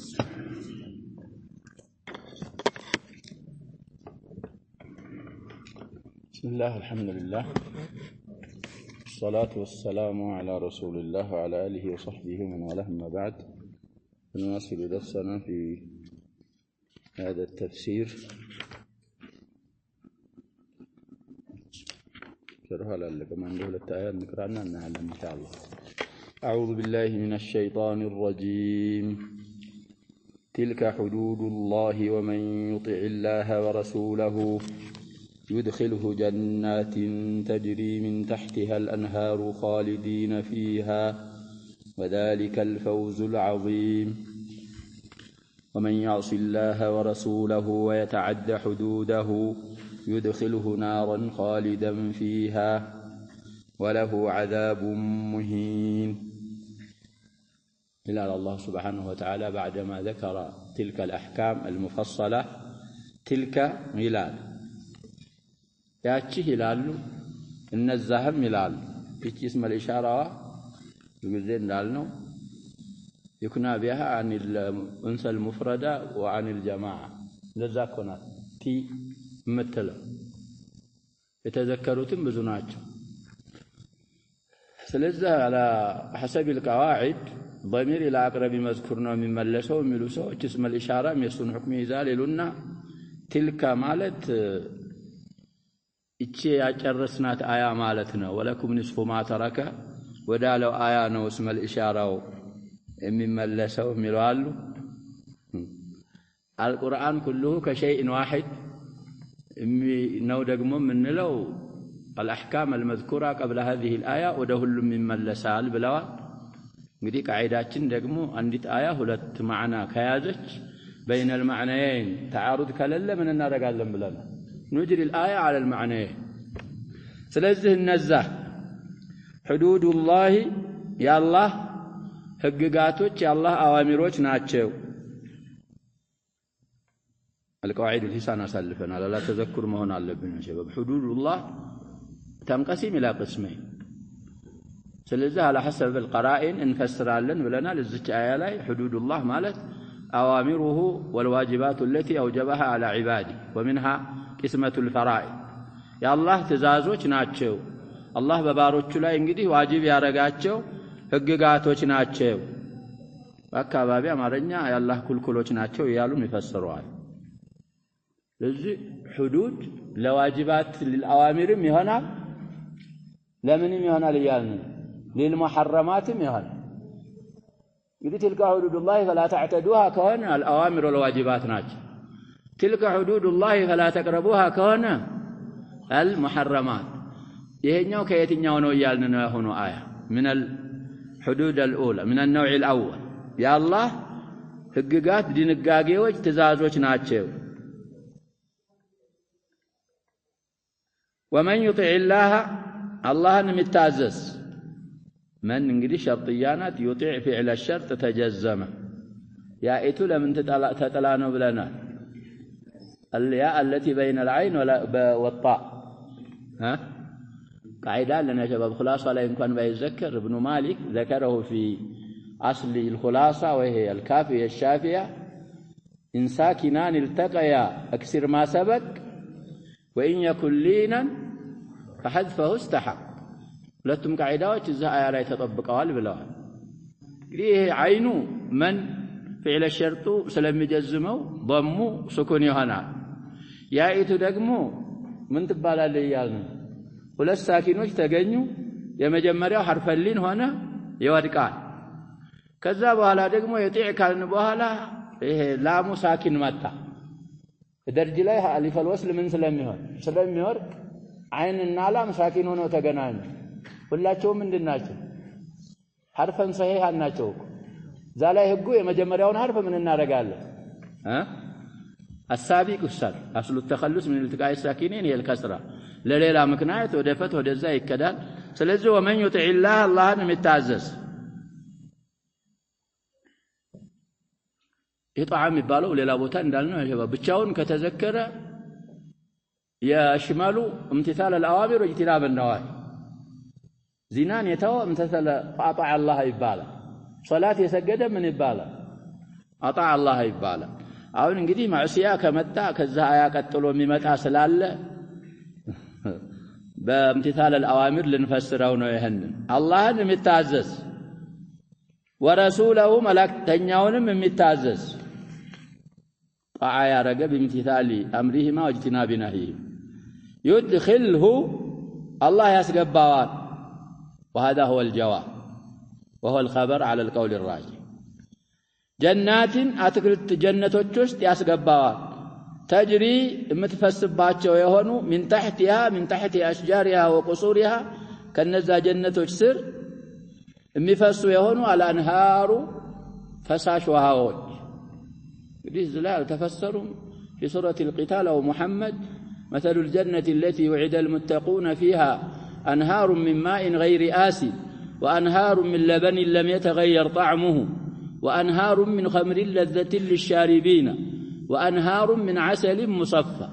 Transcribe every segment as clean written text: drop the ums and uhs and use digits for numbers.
بسم الله الحمد لله الصلاة والسلام على رسول الله وعلى آله وصحبه ومن والاه أما بعد نواصل درسنا في هذا التفسير شرها لك من دولة الآيات نقرأنا نعلم إن شاء الله. أعوذ بالله من الشيطان الرجيم. تلك حدود الله ومن يطع الله ورسوله يدخله جنات تجري من تحتها الأنهار خالدين فيها وذلك الفوز العظيم. ومن يعص الله ورسوله ويتعد حدوده يدخله نارا خالدا فيها وله عذاب مهين. إلى الله سبحانه وتعالى بعدما ذكر تلك الأحكام المفصلة تلك هلال ياتي هلال إن الزهم هلال ياتي اسم الإشارة يقولون دالنو يكون بها عن الأنثى المفردة وعن الجماعة لذاكنا تي مثلا يتذكروا بزناج. سلزة على حسب القواعد ضمير إلى أقرب مذكورنا من ملسوا وملوسوا اسم الإشارة يسون حكم إزال لنا تلك مالت إتشي أجرسنات آية مالتنا ولكم نصف ما ترك ودالوا آيانا واسم الإشارة من ملسوا وملوالوا. القرآن كله كشيء واحد نودق من لو الأحكام المذكورة قبل هذه الآية ودهل من ملسال بلوال. እንግዲህ ቃዒዳችን ደግሞ አንዲት አያ ሁለት ማዕና ከያዘች بين المعنيين تعارض ከሌለ ምን እናደርጋለን ብለናል نجري الآية على المعنيين። ስለዚህ እነዛ حدود الله يا الله ህግጋቶች የአላህ አዋሚሮች ናቸው። القواعد الحسان أسلفنا لا تذكر مهون አለብን شباب. حدود الله تنقسم إلى قسمين. ስለዚህ على حسب القرائن እንፈስራለን ብለናል። እዚች አያ ላይ حدود الله ማለት أوامره والواجبات التي أوجبها على عباده ومنها قسمة الفرائض يا الله ትእዛዞች ናቸው አላህ በባሮቹ ላይ እንግዲህ ዋጅብ ያረጋቸው ህግጋቶች ናቸው። በአካባቢ አማርኛ የአላህ ኩልኩሎች ናቸው እያሉም ይፈስሩዋል። ስለዚህ حدود ለዋጅባት ለአዋሚርም ይሆናል ለምንም ይሆናል እያልን للمحرماتም ይሆናል። እንግዲህ تلك حدود الله فلا تعتدوها كون الأوامر والواجبات ናቸው። تلك حدود الله فلا تقربوها كون المحرمات ይሄኛው ከየትኛው ነው እያልን ነው ያሁኑ አያ من الحدود الأولى من النوع الأول يا الله ህግጋት ድንጋጌዎች ትእዛዞች ናቸው። ومن يطع الله اللهን የሚታዘዝ من እንግዲህ ሸርጥያናት يطيع فعل الشرط تجزم ያኢቱ ለምን ተጠላ ነው ብለናል። الياء التي بين العين والطاء قاعده لنا شباب خلاصه لا يمكن بيذكر ابن مالك ذكره في اصل الخلاصه وهي الكافيه الشافيه ان ساكنان التقيا اكسر ما سبق وان يكن لينا فحذفه استحق. ሁለቱም ቃዒዳዎች እዛ አያ ላይ ተጠብቀዋል ብለዋል። እንግዲህ ይሄ አይኑ من فعل الشرط ስለሚጀዝመው ضሙ سكون ይሆናል። ያኢቱ ደግሞ ምን ትባላለች እያልን ሁለት ሳኪኖች ተገኙ የመጀመሪያው ሐርፈሊን ሆነ ይወድቃል። ከዛ በኋላ ደግሞ የጢዕ ካልን በኋላ ይሄ ላሙ ሳኪን መጣ። ደርጅ ላይ አሊፍ الوصل ምን ስለሚወርቅ አይንና ላም ሳኪን ሆነው ተገናኙ። ሁላቸውም ምንድናቸው ሐርፈን صحيح ናቸው። ዛላይ ህጉ የመጀመሪያውን ሐርፍ ምን እናደርጋለን السابق السر اصل التخلص من التقاء الساكنين هي الكسره ለሌላ ምክንያት ወደ ፈት ወደዛ ይከዳል። ስለዚህ ومن يطع الله اللهን የሚታዘዝ ኢጣዓ የሚባለው ሌላ ቦታ እንዳልነው ያሸባ ብቻውን ከተዘከረ يشمل امتثال الأوامر واجتناب النواهي. زنان يتوى امتثل فأطاع الله يبالا. صلاة يسجد من يبالا. አጣዕ አላህ ይባላል። አሁን እንግዲህ ማዕሲያ ከመጣ ከዛ አያ ቀጥሎ የሚመጣ ስላለ በእምቲታል الأوامر ልንፈስረው ነው። ይሄንን አላህን የሚታዘዝ ወረሱለሁ መላእክተኛውንም የሚታዘዝ ጣዓ ያረገ በእምቲታል አምሪሂማ ወጅቲናቢ ነህይሂ يدخله الله ያስገባዋል። وهذا هو الجواب وهو الخبر على القول الراجح جنات አትክልት ጀነቶች ውስጥ ያስገባዋል። تجري የምትፈስባቸው የሆኑ من تحت أشجارها وقصورها ከነዛ ጀነቶች ስር የሚፈሱ የሆኑ الأنهار ፈሳሽ ውሃዎች እንግዲህ ዝላል ተፈሰሩም في سورة القتال أو محمد مثل الجنة التي وعد المتقون فيها أنهار من ماء غير آسن وأنهار من لبن لم يتغير طعمه وأنهار من خمر لذة للشاربين وأنهار من عسل مصفى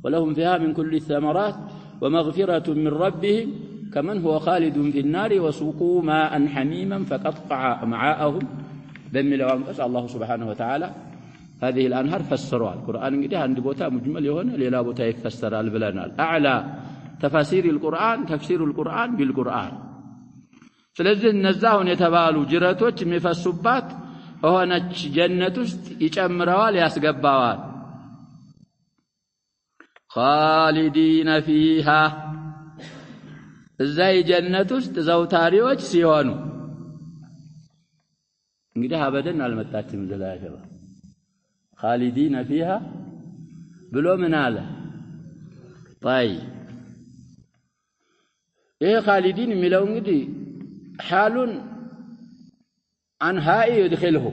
ولهم فيها من كل الثمرات ومغفرة من ربهم كمن هو خالد في النار وسقوا ماء حميما فقطع أمعاءهم بملوا أنفس الله سبحانه وتعالى هذه الأنهار فسروا القرآن እንግዲህ አንድ ቦታ مجمل የሆነ ሌላ ቦታ ይፈሰራል ብለናል። أعلى تفاسير القرآن تفسير القرآن بالقرآن ስለዚህ እነዛውን የተባሉ ጅረቶች የሚፈሱባት ሆነች ጀነት ውስጥ ይጨምረዋል ያስገባዋል። خالدين فيها እዛ ጀነት ውስጥ ዘውታሪዎች ሲሆኑ እንግዲህ አበደን አልመጣችም ዘላለም خالدين فيها ብሎ ምን አለ? طيب ይሄ خالدين የሚለው እንግዲህ حالٌ عن هاء يدخله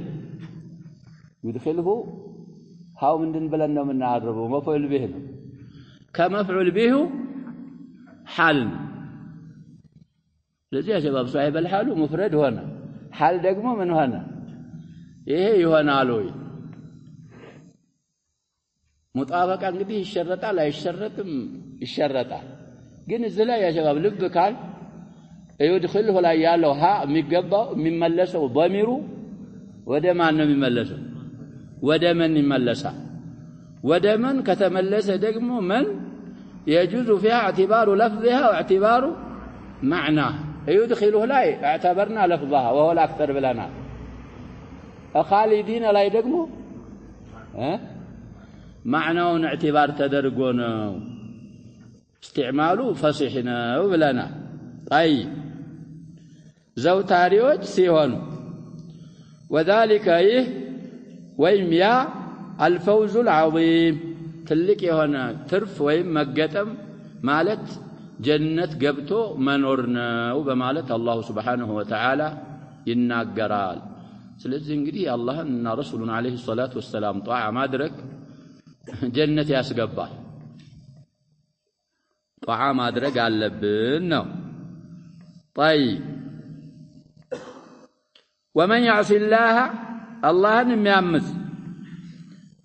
هاو ምንድን ብለን ነው የምናደርገው? መፍዑል به ነው። ከመፍዑል به حال ስለዚህ يا شباب صاحب الحال مفرد ሆነ حال ደግሞ ምን ሆነ? ይሄ ይሆናል ወይ? ሙጣበቃ እንግዲህ ይሸረጣል አይሸረጥም? ይሸረጣል። ግን እዚህ ላይ يا شباب ልብ ካል يدخله ላይ ያለው ها የሚገባው የሚመለሰው ضميሩ ወደ ማን ነው የሚመለሰው? ወደ من ይመለሳል? ወደ من ከተመለሰ ደግሞ من يجوز فيها اعتبار لفظها واعتبار معناها يدخله ላይ اعتبرنا لفظها وهو الاكثر بلنا خالدين ላይ ደግሞ معناውን اعتبار ተደርጎ ነው استعماله فصيح ነው ብለናል። طيب ዘውታሪዎች ሲሆኑ وذلك ይህ ወይም ያ الفوز العظيم ትልቅ የሆነ ትርፍ ወይም መገጠም ማለት ጀነት ገብቶ መኖር ነው በማለት አላህ Subhanahu Wa Ta'ala ይናገራል። ስለዚህ እንግዲህ አላህና ረሱሉን አለይሂ ሰላቱ ወሰላም ጧዓ ማድረግ ጀነት ያስገባል። ጧዓ ማድረግ አለብን ነው። طيب ومن يعص الله اللهን የሚያምፅ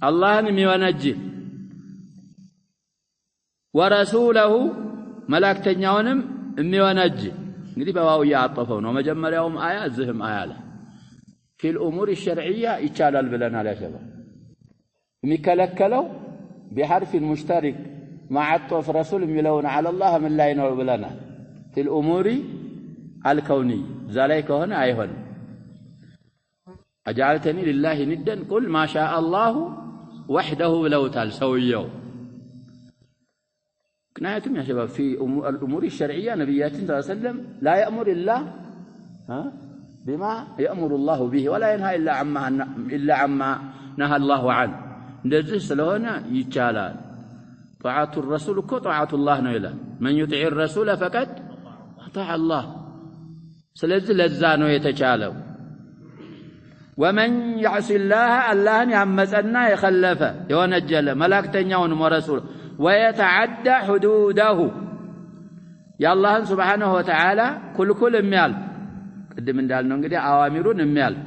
اللهን የሚወነጅል ورسوله መላእክተኛውንም የሚወነጅል እንግዲህ በዋው ያጣፈው ነው። መጀመሪያውም አያ እዚህም አያ ላይ في الامور الشرعيه ይቻላል ብለናል። ያሸባ የሚከለከለው بحرف المشترك مع عطف رسول የሚለውን على الله ምን ላይ ነው ብለናል። في الامور الكونيه ذلك هنا አይሆን اجعلتني لله ندا قل ما شاء الله وحده ብለውታል ሰውየው። ምክንያቱም يا شباب في الامور الشرعيه نبياتنا صلى الله عليه وسلم لا يأمر الله بما يأمر الله به ولا ينهى الا عما نهى الله عنه እንደዚህ ስለሆነ ይቻላል። طاعة الرسول እኮ طاعة الله ነው ይላል። من يطيع الرسول فقد أطاع الله ስለዚህ ለዛ ነው የተቻለው። ومن يعص الله اللهን ያመፀና የخለፈ የወነጀለ መላእክተኛውን ወረሱል ويتعدى حدوده የአላህን Subhanahu Wa Ta'ala ኩልኩል የሚያልፍ ቅድም እንዳልነው እንግዲህ አዋሚሩን የሚያልፍ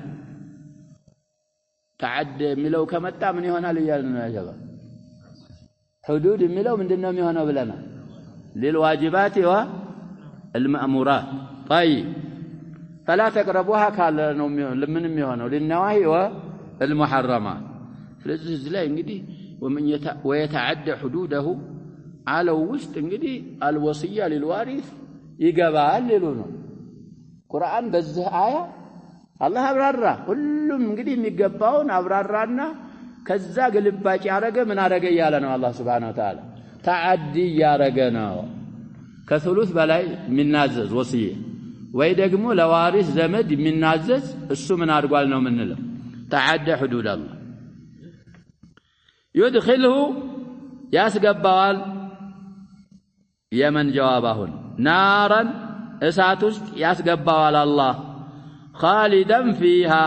ተዓደ የሚለው ከመጣ ምን ይሆናል እያልን ነው ያጀባ حدود የሚለው ምንድነው የሚሆነው ብለናል። للواجبات والمأمورات طيب فلا تقربوها قال ነው ለምን የሚሆነው للنواهي المحرمات ስለዚህ እዚህ ላይ እንግዲህ ويتعدى حدوده على ውስጥ እንግዲህ الوصيه للوارث ይገባል ይሉ ነው ቁርአን በዚህ አያ አላህ አብራራ ሁሉም እንግዲህ የሚገባውን አብራራና ከዛ ግልባጭ ያረገ ምን አረገ ይያለ ነው አላህ Subhanahu Wa Ta'ala ተዓዲ ያረገ ነው ከثلث በላይ የሚናዘዝ ወሲየ ወይ ደግሞ ለዋሪስ ዘመድ የሚናዘዝ እሱ ምን አድርጓል ነው ምንለው تعدى حدود الله يدخله ያስገባዋል የመን ጀዋባሁን ናራን እሳት ውስጥ ያስገባዋል አላህ خالدا فيها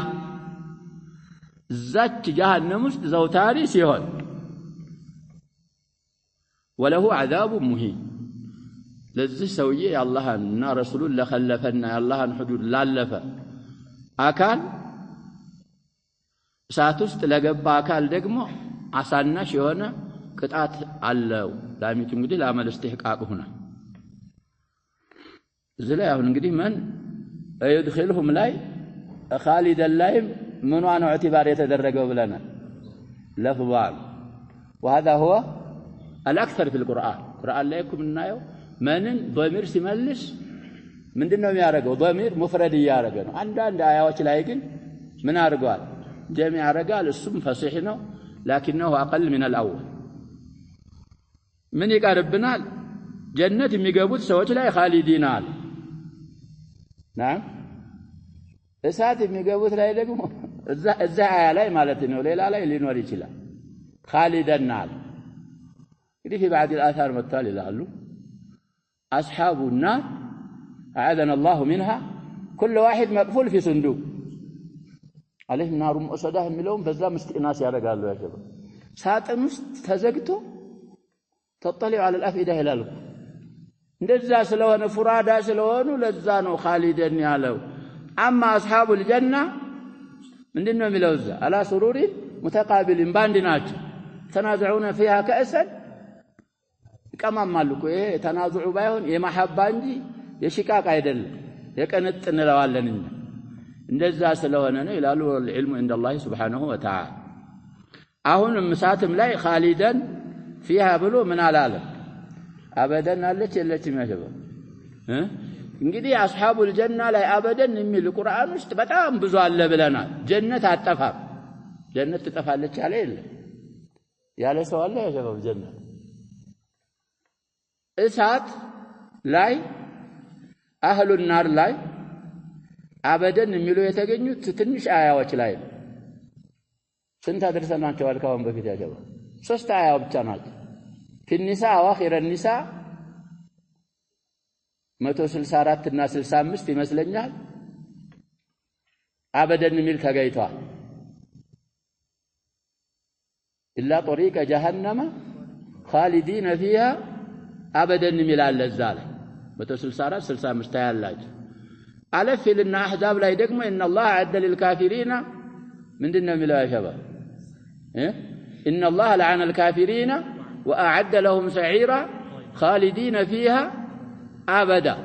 ዛች ጀሃነም ውስጥ ዘውታሪ ሲሆን وله عذاب مهين ለዚህ ሰውዬ አላህና ረሱሉን ለኸለፈና የአላህን ሁዱድ ላለፈ አካል እሳት ውስጥ ለገባ አካል ደግሞ አሳናሽ የሆነ ቅጣት አለው ላሚቱ እንግዲህ ለአመል استحقاق ሆነ እዚህ ላይ አሁን እንግዲህ ማን يدخلهم ላይ خالدا ላይ ምኑ ነው اعتبار የተደረገው ብለናል ለፍዋል وهذا هو الاكثر في القران ቁርአን ላይ እናየው ማንን ضمير ሲመልስ ምንድነው የሚያደርገው ضمير مفرد ያደረገ ነው አንዳንድ አያዎች ላይ ግን ምን አድርጓል ጀሚ ያደርጋል እሱም فصيح ነው لكنه اقل من الاول ምን ይቀርብናል ጀነት የሚገቡት ሰዎች ላይ خالدين አለ نعم እሳት የሚገቡት ላይ ደግሞ እዛ አያ ላይ ማለት ነው ሌላ ላይ ሊኖር ይችላል خالدين አለ እንግዲህ في بعض الاثار መጥቷል ይላሉ اصحاب النار اعاذنا الله منها كل واحد مقفول في صندوق عليه نار مؤصده የሚለውም በዛ ምስጢናስ ያደርጋሉ ያከበ ሳጥን ውስጥ ተዘግቶ ተطلع على الافئده ይላሉ እንደዛ ስለሆነ ፍራዳ ስለሆኑ ለዛ ነው خالدين ያለው አማ اصحاب الجنه ምንድነው የሚለው እዛ على سرور متقابلين ባንድ ናቸው ተናዘዑና فيها كأسا ይቀማማሉ እኮ ይሄ ተናዙዑ ባይሆን የማሐባ እንጂ የሽቃቅ አይደለም የቀነጥ እንለዋለን እንጂ እንደዛ ስለሆነ ነው ይላሉ العلم عند الله سبحانه وتعالى አሁንም እሳትም ላይ خالدين فيها ብሎ ምን አላለም አበደን አለች የለችም ያሸበ እንግዲህ አስሐቡ الجنه ላይ አበደን የሚል ቁርአን ውስጥ በጣም ብዙ አለ ብለናል ጀነት አጠፋም ጀነት ትጠፋለች ያለ የለም ያለ ሰው አለ ያሸበ ጀነት እሳት ላይ አህሉ النار ላይ አበደን የሚሉ የተገኙት ትንሽ አያዎች ላይ ስንት አድርሰናቸዋል ካሁን በፊት ያገባ 3 አያው ብቻ ናቸው في النساء اواخر النساء 164 እና 65 ይመስለኛል አበደን የሚል ተገይቷል الا طريق جهنم خالدين فيها አበደን የሚል አለ እዛ ላይ 164 65 ታያላችሁ አለፍልና አህዛብ ላይ ደግሞ ان الله عد للكافرين ምንድነው የሚለው ያሸባ ان الله لعن الكافرين واعد لهم سعيرا خالدين فيها ابدا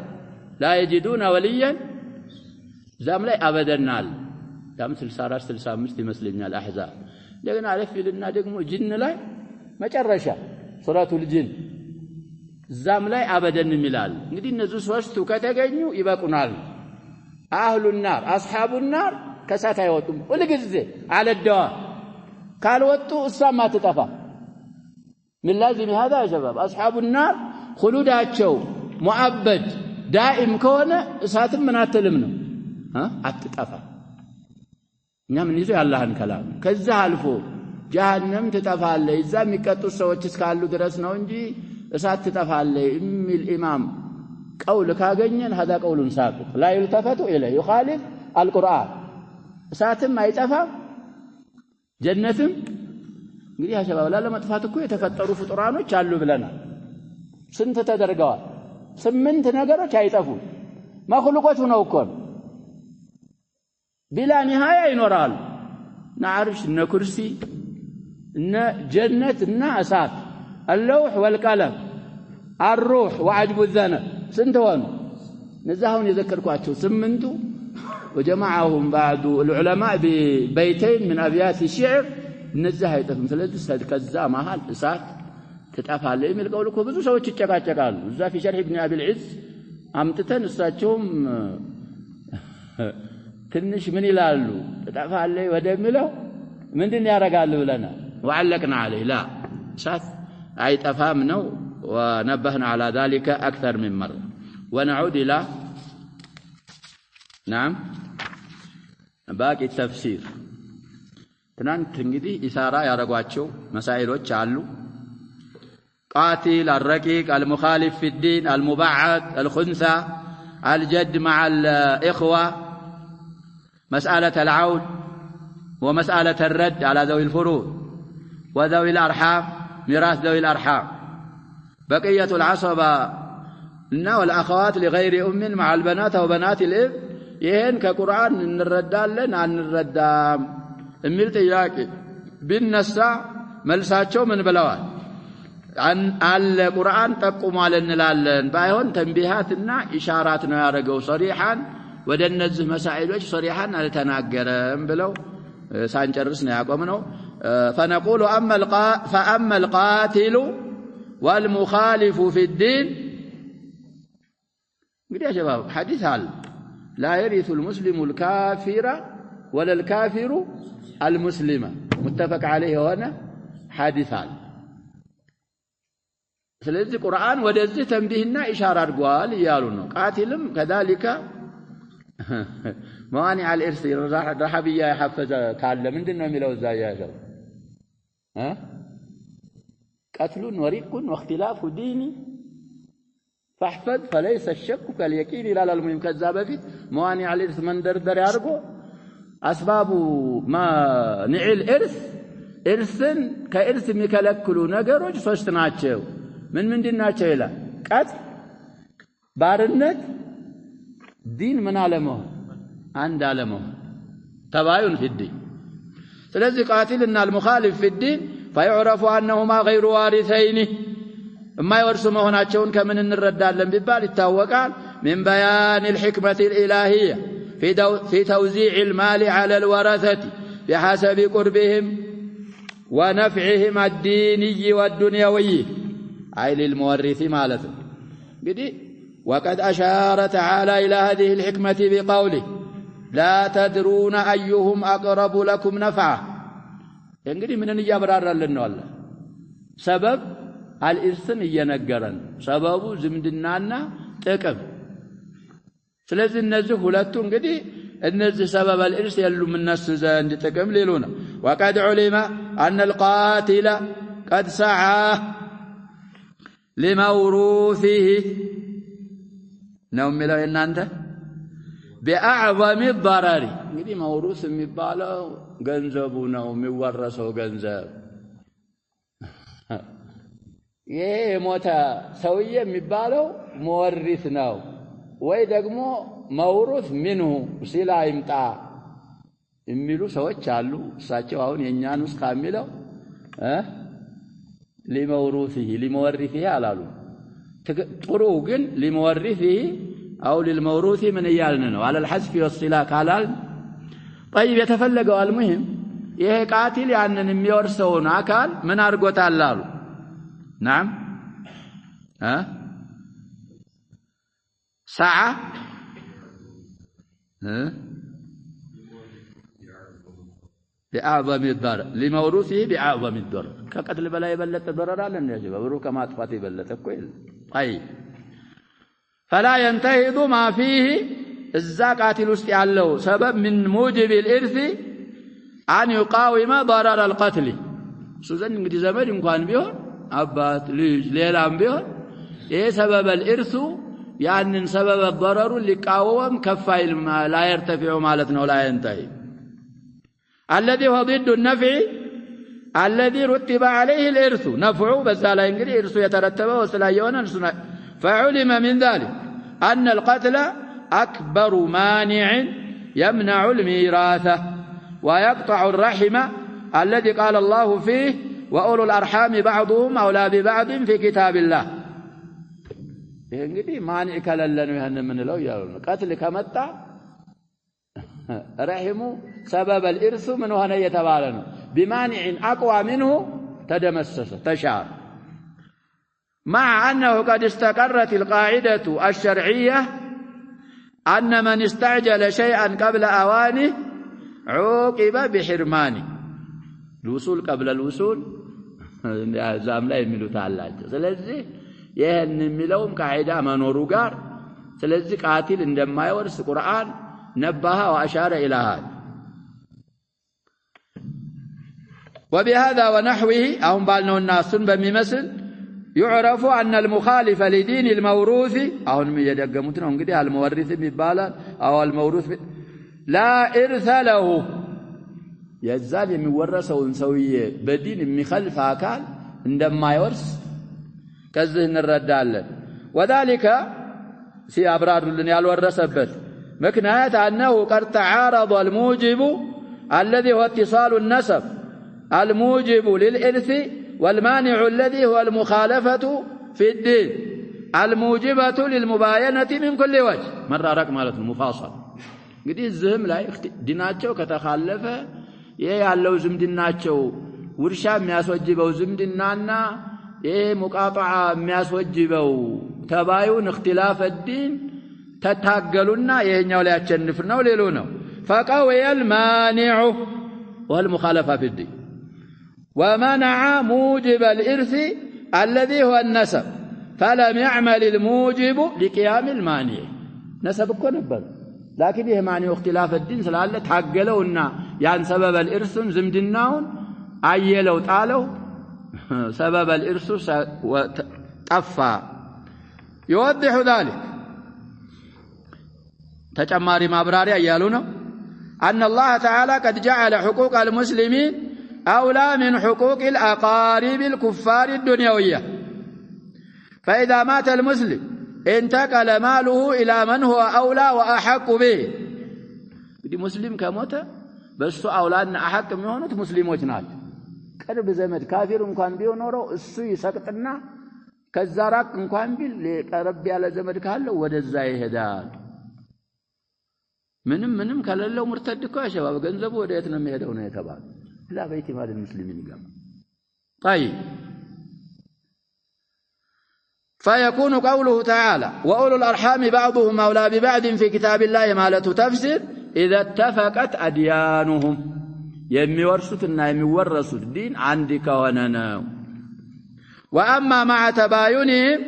لا يجدون وليا ዛም ላይ አበደናል ዳም 64 65 ይመስለኛል አህዛብ ለገና አለፍልና ደግሞ ጅን ላይ መጨረሻ ሱረቱል ጅን ዛም ላይ አበደን የሚላል እንግዲህ እነዚህ ሶስቱ ከተገኙ ይበቁናል አህሉ النار اصحاب النار ከሳት አይወጡም ሁሉ ጊዜ አለደዋ ካልወጡ እሷም አትጠፋ من لازم هذا يا شباب اصحاب النار خلوداቸው ሙአበድ ዳኢም ከሆነ እሳትም ምን አትልም ነው አትጠፋ እኛ ምን ይዞ ያላህን ከላም ከዛ አልፎ ጀሃነም ትጠፋለች እዛ የሚቀጡት ሰዎች እስካሉ ድረስ ነው እንጂ እሳት ትጠፋለች የሚል ኢማም ቀውል ካገኘን هذا قول ساقط لا يلتفت اليه يخالف القرآن እሳትም አይጠፋም ጀነትም እንግዲህ ያሸባው ለማጥፋት እኮ የተፈጠሩ ፍጡራኖች አሉ ብለናል ስንት ተደርገዋል 8 ነገሮች አይጠፉ ማخلوቆች ነው እኮ بلا نهايه ይኖራሉ ናርሽ እና ኩርሲ እና ጀነት እና እሳት اللوح والقلم الروح وعجب الذنب ስንት ሆነ ነዛውን የዘከርኳቸው 8ቱ وجمعهم بعض العلماء ببيتين من أبيات الشعر نزه يطفم ስለዚህ ከዛ መሃል እሳት ትጠፋለች የሚል ቀውል እኮ ብዙ ሰዎች ይጨቃጨቃሉ እዛ في شرح ابن ابي العز አምጥተን እሳቸውም ትንሽ ምን ይላሉ ትጠፋለች ወደሚለው ምንድን ያረጋሉ ብለና وعلقنا عليه لا እሳት አይጠፋም ነው ونبهنا على ذلك أكثر من مرة ونعود إلى نعم باقي التفسير ትናንት እንግዲህ ኢሳራ ያረጓቸው መሳኢሎች አሉ قاتل الرقيق المخالف في الدين المبعد الخنثى الجد مع الإخوة مسألة العود ومسألة الرد على ذوي الفروض وذوي الأرحام ميراث ذوي الأرحام بقية العصبة والأخوات لغير أم مع البنات وبنات الإب ይሄን ከቁርአን እንረዳለን አንረዳም የሚል ጥያቄ ቢነሳ መልሳቸው ምን ብለዋል አለ ቁርአን ጠቁሟል እንላለን ባይሆን ተንቢሃትና ኢሻራት ነው ያደረገው ሶሪሃን ወደ እነዚህ መሳኢሎች ሶሪሃን አልተናገረም ብለው ሳንጨርስ ነው ያቆምነው فنقول فأما القاتل والمخالف في الدين እንግዲህ يا شباب حديث አለ لا يرث المسلم الكافر ولا الكافر المسلم متفق عليه هنا حديث አለ ስለዚህ ቁርአን ወደዚህ ተንቢህና ኢሻራ አድርጓል ይያሉ ነው ቃቲልም كذلك موانع الارث رحبيه يحفظ ካለ ምንድነው የሚለው እዛ ያለው قتل ورق واختلاف ديني فاحفظ فليس الشك كاليقين لا المهم كذا بفيت موانع الارث من دردر ያርጎ اسباب ما نعل ارثን ከእርስ የሚከለክሉ ነገሮች ሶስት ናቸው ምንድን ናቸው ይላል ቀጥል ባርነት ዲን ምን አለመሆን አንድ አለመሆን ተባዩን في الدين ስለዚህ ቃቲልና المخالف في الدين فيعرف انهما غير وارثين ما يورث መሆናቸውን ከምን እንረዳለን ቢባል ይታወቃል من بيان الحكمة الإلهية في توزيع المال على الورثة بحسب قربهم ونفعهم الديني والدنيوي أي للمورث مالته بدي وقد أشار تعالى إلى هذه الحكمة بقوله لا تدرون أيهم أقرب لكم نفعا እንግዲህ ምንን ያብራራልን ነው አለ ሰበብ አልኢርስን እየነገረን ሰበቡ ዝምድናና ጥቅም ስለዚህ እነዚህ ሁለቱ እንግዲህ እነዚህ ሰበብ አልኢርስ የሉም እነሱ ዘንድ ጥቅም ሊሉ ነው وقد علم أن القاتل قد سعى لموروثه ነው የሚለው እናንተ بأعظم الضرر እንግዲህ መውሩስ የሚባለው ገንዘቡ ነው የሚወረሰው ገንዘብ ይሄ ሞታ ሰውዬ የሚባለው መወሪስ ነው ወይ ደግሞ መውሩስ ምንሁ ሲላ ይምጣ የሚሉ ሰዎች አሉ እሳቸው አሁን የኛን ውስጥ ካሚለው ሊመወሪሲሂ አላሉ ጥሩ ግን ሊመወሪሲሂ أو للموروث من يالنا على الحذف والصلة قالال طيب يتفلقوا المهم ይሄ ቃቲል ያንን የሚወርሰውን አካል ምን አርጎታል አሉ نعم ساعة بأعظم الضرر لموروثه بأعظم الضرر كقتل بلا يبلت ضرر على الناس بروح كما اطفات يبلت كويس طيب فلا ينتهض ما فيه الزكاة ውስጥ ያለው سبب من موجب الإرث أن يقاوم ضرر القتل سوزن እንግዲህ ዘመድ እንኳን ቢሆን አባት ልጅ ሌላም ቢሆን ይሄ سبب الإرث ያንን سبب الضرر ሊቃወም ከፋይል لا يرتفع ማለት ነው لا ينتهي الذي هو ضد النفع الذي رتب عليه الإرث نفعه بس ላይ እንግዲህ እርሱ የተረተበው ስላየሆነ فعلم من ذلك أن القتل أكبر مانع يمنع الميراث ويقطع الرحم الذي قال الله فيه وأولو الأرحام بعضهم أولى ببعض في كتاب الله እንግዲህ ማንዕ ከለለ ነው ይሄን ምን ነው ያለው ቀትል ከመጣ رحم سبب الإرث من هنا يتبالنا بمانع أقوى منه تدمسس تشار مع أنه قد استقرت القاعدة الشرعية أن من استعجل شيئا قبل أوانه عوقب بحرمانه الوصول قبل الوصول زام لا يميلو تعالى ስለዚህ ይሄን የሚለውም قاعده መኖሩ ጋር ስለዚህ ቃቲል እንደማይወርስ ቁርአን ነባሃ واشار الى هذا وبهذا ونحوه አሁን ባልነውና እሱን በሚመስል يعرف أن المخالف لدين الموروث አሁንም እየደገሙት ነው እንግዲህ المورث ይባላል او الموروث لا إرث له የዛን የሚወረሰውን ሰውዬ በዲን የሚخልፍ አካል እንደማይወርስ ከዚህ እንረዳለን وذلك ሲያብራሩልን ያልወረሰበት ምክንያት أنه قد تعارض الموجب الذي هو اتصال النسب الموجب للإرث والمانع الذي هو المخالفة في الدين الموجبة للمباينة من كل وجه مرة رقم مالت المفاصل እንግዲህ እዚህም ላይ ዲናቸው ከተخالፈ ይሄ ያለው ዝምድናቸው ውርሻ የሚያስወጅበው ዝምድናና ይሄ ሙቃጣዓ የሚያስወጅበው ተባዩን اختلاف الدين ተታገሉና ይሄኛው ላይ ያቸንፍ ነው ሌሎ ነው فقوي المانع والمخالفة في الدين ومنع موجب الإرث الذي هو النسب فلم يعمل الموجب لقيام المانع نسب እኮ ነበር لكن ይሄ ማንው اختلاف الدين ስላለ ታገለውና ያን سبب الإرث ዝምድናውን አየለው ጣለው سبب الإرث طفى يوضح ذلك ተጨማሪ ማብራሪያ ያሉ ነው أن الله تعالى قد جعل حقوق المسلمين أولى من حقوق الأقارب الكفار الدنيوية فإذا مات المسلم انتقل ماله إلى من هو أولى وأحق به دي مسلم كموت بس أولادنا أحق منه مسلموች ናቸው ቅርብ ዘመድ ካፊር እንኳን ቢሆነው እሱ ይሰቅጥና ከዛራቅ እንኳን ቢል ቀረብ ያለ ዘመድ ካለው ወደዛ ይሄዳል ምንም ከሌለው ሙርተድ እኮ ያሸባብ ገንዘቡ ወደ የት ነው የሚሄደው ነው የተባለው لا بيت مال المسلمين قام طيب فيكون قوله تعالى وأولو الأرحام بعضهم أولى ببعض في كتاب الله ما لا تفسر إذا اتفقت أديانهم يمورثنا يمورثوا الدين عندك وننا وأما مع تباينهم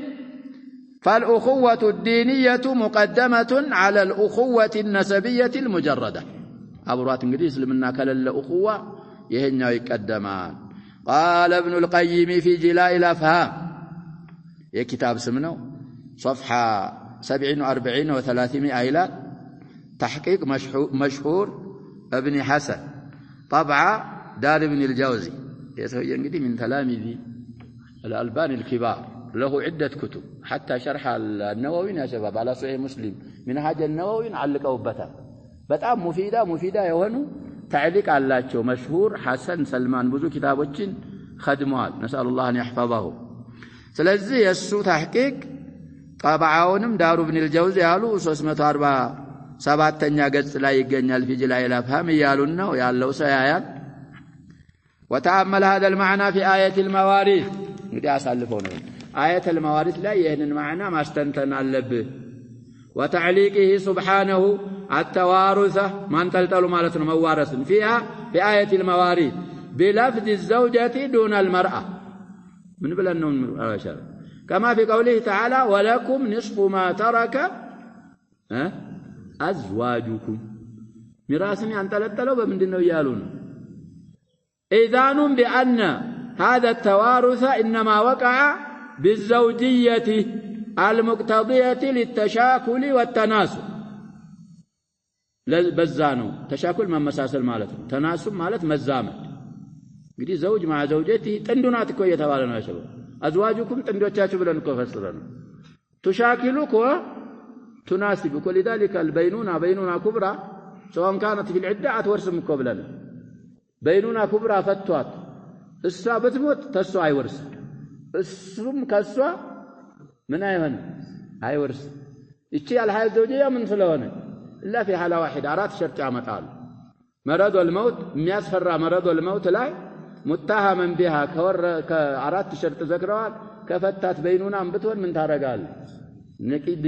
فالأخوة الدينية مقدمة على الأخوة النسبية المجردة أبرات إنجليز لمنا كلا أخوة يهنيا يقدمان قال ابن القيم في جلاء الأفهام يا كتاب سمنه صفحة 47 و300 إلى تحقيق مشهور ابن حسن طبعة دار ابن الجوزي يسوي انقدي من تلاميذ الألباني الكبار له عدة كتب حتى شرح النووي يا شباب على صحيح مسلم من حاجة النووي علقوا بتا بتام مفيدة يهونوا تعليق على مشهور حسن سلمان بزو كتابوችን خدموال نسأل الله أن يحفظه ስለዚህ የሱ ተሕቂቅ طبعاونم دار ابن الجوزي ያሉ 347ኛ ገጽ ላይ ይገኛል في جلاء الأفهام ያሉን ነው ያለው ሰያያን وتأمل هذا المعنى في آية المواريث እንግዲህ አሳልፈው ነው آية المواريث ላይ ይሄንን ማዕና ማስተንተን አለብህ وتعليقه سبحانه التوارث ما انتلتلوا مالتنا موارث فيها في آية المواريث بلفظ الزوجة دون المرأة من بلنهم كما في قوله تعالى ولكم نصف ما ترك أزواجكم ميراثني انتلتلوا بمندنو يالون إذان بأن هذا التوارث إنما وقع بالزوجية المقتضية للتشاكل والتناسل بزانو تشاكل من مساسل مالته تناسل مالت مزامد እንግዲህ زوج مع زوجته ጥንዱናት እኮ እየተባለ ነው ያለው አዝዋጁኩም ጥንዶቻችሁ ብለን እኮ ፈስረን تشاكلك وتناسبك ولذلك البينونة بينونة كبرى سواء كانت في العدة اتورثم እኮ ብለን بينونة كبرى ፈቷት እሷ በትሞት ተሷ አይወርስ እሱም ከሷ ምን አይሆን አይወርስ እቺ ያልሐል ዘውጂያ ምን ስለሆነ إلا في حالة واحدة أرات شرط عمتال مرض الموت مياسفر مرض الموت لا متهما بها كأرات شرط ذكروال كفتات بينونا بتون من تارقال نكيد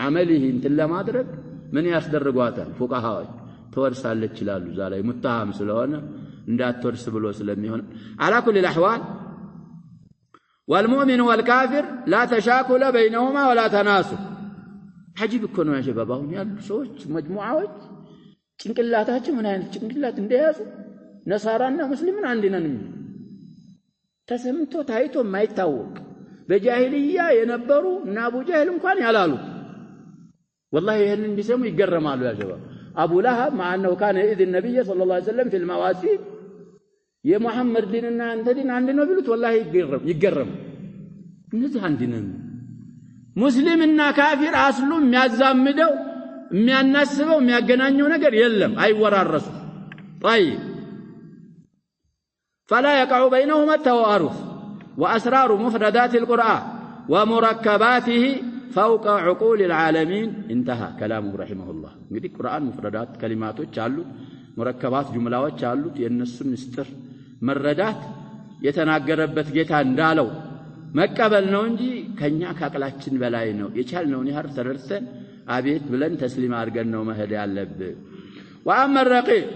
عمله انت لا ما أدرك من يصدر رقواتا فقهاء تورسال للجلال زالي متهم سلونا ندات تورس بلو سلميون على كل الأحوال والمؤمن والكافر لا تشاكل بينهما ولا تناسب عجيب يكونوا يا شباب هم يالو سوچ مجموعات ጭንቅላታችን ምን አይነት ጭንቅላት እንደያዙ ነሳራና ሙስሊምን አንድ ነን ተሰምቶ ታይቶ የማይታወቅ በጃሂልያ የነበሩ እና አቡ ጀህል እንኳን ያላሉ والله ይሄንን ቢሰሙ ይገረማሉ ያ ሸባብ አቡ ለሃብ مع انه كان اذ النبي صلى الله عليه وسلم في المواسيق የሙሐመድ ዲንና አንተ ዲን አንድ ነው ቢሉት والله ይገረም እነዚህ አንድ ነን ሙስሊምና ካፊር አስሉ የሚያዛምደው የሚያናስበው የሚያገናኘው ነገር የለም አይወራረሱ طيب فلا يقع بينهما التوارث وأسرار مفردات القرآن ومركباته فوق عقول العالمين انتهى كلامه رحمه الله እንግዲህ ቁርአን مفردات كلماتዎች አሉት مركبات ጁምላዎች አሉት የነሱን ምስጢር መረዳት የተናገረበት ጌታ እንዳለው መቀበል ነው እንጂ ከኛ ካቅላችን በላይ ነው የቻልነውን ያህል ተረድተን አቤት ብለን ተስሊም አድርገን ነው መሄድ ያለብን وأما الرقيق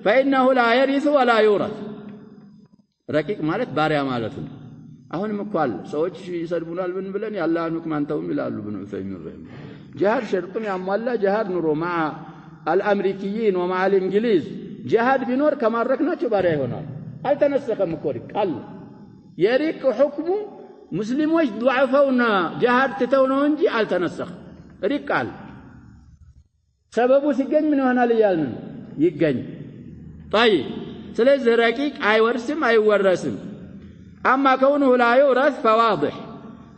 فإنه لا يرث ولا يورث رقيق ማለት ባሪያ ማለት ነው አሁንም እኮ አለ ሰዎች ይሰድቡናል ብለን ያላህን ሁክም አንተውም ይላሉ ብን ዑሰይሚን ረሂም ጂሃድ ሸርጡን ያሟላ ጂሃድ ኑሮ مع الامريكيين ومع الانجليز ጂሃድ ቢኖር ከማረክናቸው ባሪያ ይሆናል አልተነሰከም እኮ ቃል የሪቅ ሁክሙ ሙስሊሞች ዱዓፋውና ጂሃድ ተተው ነው እንጂ አልተነሰከ ሪቃል ሰበቡ ሲገኝ ምን ይሆናል ይያልን ይገኝ طيب ስለዚህ ረቂቅ አይወርስም አይወረስም اما كونه لا يورث فواضح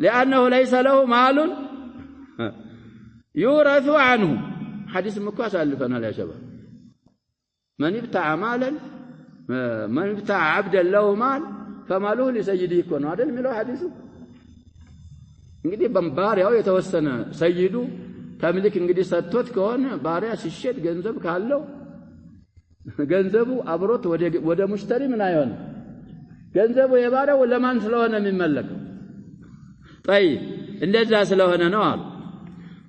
لانه ليس له مال يورث عنه حديث مكواس الفنا يا شباب من ابتاع مالا من ابتاع عبدا له مال فماله لسيده يكون هذا الملو حديثه እንግዲህ ባሪያው የተወሰነ ሰይዱ ተምልክ እንግዲህ ሰጥቶት ከሆነ ባሪያ ሲሸጥ ገንዘብ ካለው ገንዘቡ አብሮት ወደ ሙሽተሪ ምን አይሆን ገንዘቡ የባሪያው ለማን ስለሆነ የሚመለከው طيب እንደዛ ስለሆነ ነው አሉ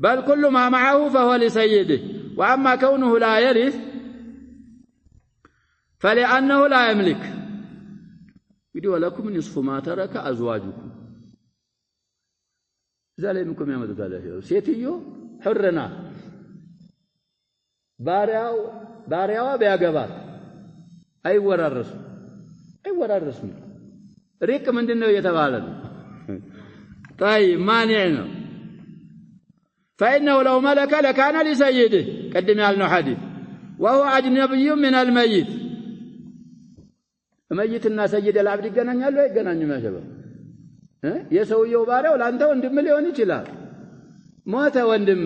بل كل ما معه فهو لسيده واما كونه لا يرث فلانه لا يملك እንግዲህ ولكم نصف ما ترك ازواجكم ዛለምኩም ያመጣታል ሴትዮ ህርና ባሪያዋ ቢያገባት አይወራረስም ሪቅ ምንድነው የተባለ طيب مانع ነው فانه لو ملك لكان لسيده قدم ያልነው حديث وهو اجنبي من الميت መይትና ሰይድ العبد ይገናኛሉ አይገናኙም ያሸበው የሰውየው ባሪያው ላንተ ወንድም ሊሆን ይችላል ሞተ ወንድም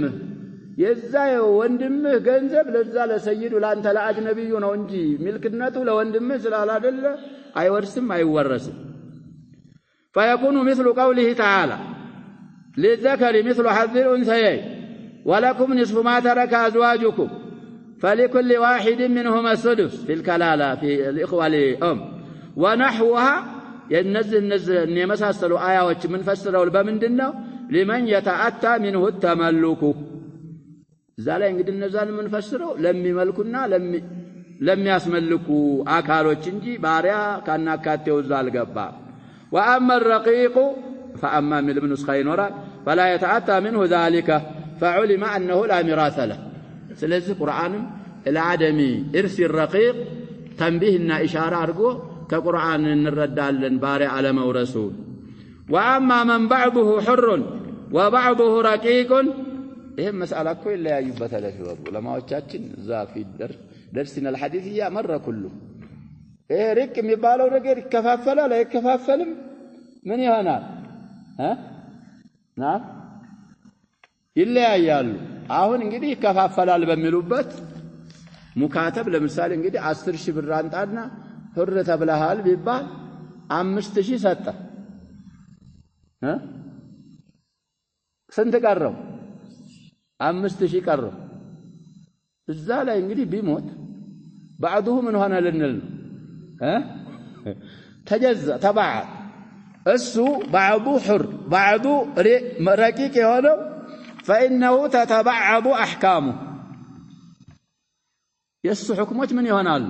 የዛ ወንድምህ ገንዘብ ለዛ ለሰይዱ ላንተ ለአጅነብዩ ነው እንጂ ሚልክነቱ ለወንድምህ ስላላደለ አይወርስም አይወረስም فيكون مثل قوله تعالى للذكر مثل حظ الأنثيين ولكم نصف ما ترك أزواجكم فلكل واحد منهما السدس في الكلالة في الإخوة لأم ونحوها ينزل يمساسلوا آيات من فسروا بمندنا لمن يتأتى منه التملك زالين እንግዲህ እነዛን ምን ፈስረው ለሚመልኩና ለሚያስመልኩ አካሎች እንጂ ባሪያ ካናካቴው ዛል ገባ واما الرقيق فاما من ابن سخين فلا يتأتى منه ذلك فعلم انه لا ميراث له ስለዚህ ቁርአንም ለአደሚ እርስ الرقيق تنبيهنا اشاره አድርጎ ከቁርአን እንረዳለን ባሪያ አለመውረሱ واما من بعضه حر وبعضه رقيق ይሄም መስአላ እኮ ይለያዩበታል ያሽባቡ ለማዎቻችን እዛ في درسنا الحديثيه مره كله ይሄ ሪቅ የሚባለው ነገር ይከፋፈላል አይከፋፈልም ምን ይሆናል ና ይለያያሉ አሁን እንግዲህ ይከፋፈላል በሚሉበት ሙካተብ ለምሳሌ እንግዲህ 10000 ብር አንጣና ሁር ተብለሃል ቢባል 5000 ሰጠ ስንት ቀረው 5000 ቀረው እዛ ላይ እንግዲህ ቢሞት بعضه من هنا لنل تجزأ تبعد እሱ بعضه حر بعضه رقيق የሆነው فإنه تتبعض أحكامه የሱ ህክሞች ምን ይሆናሉ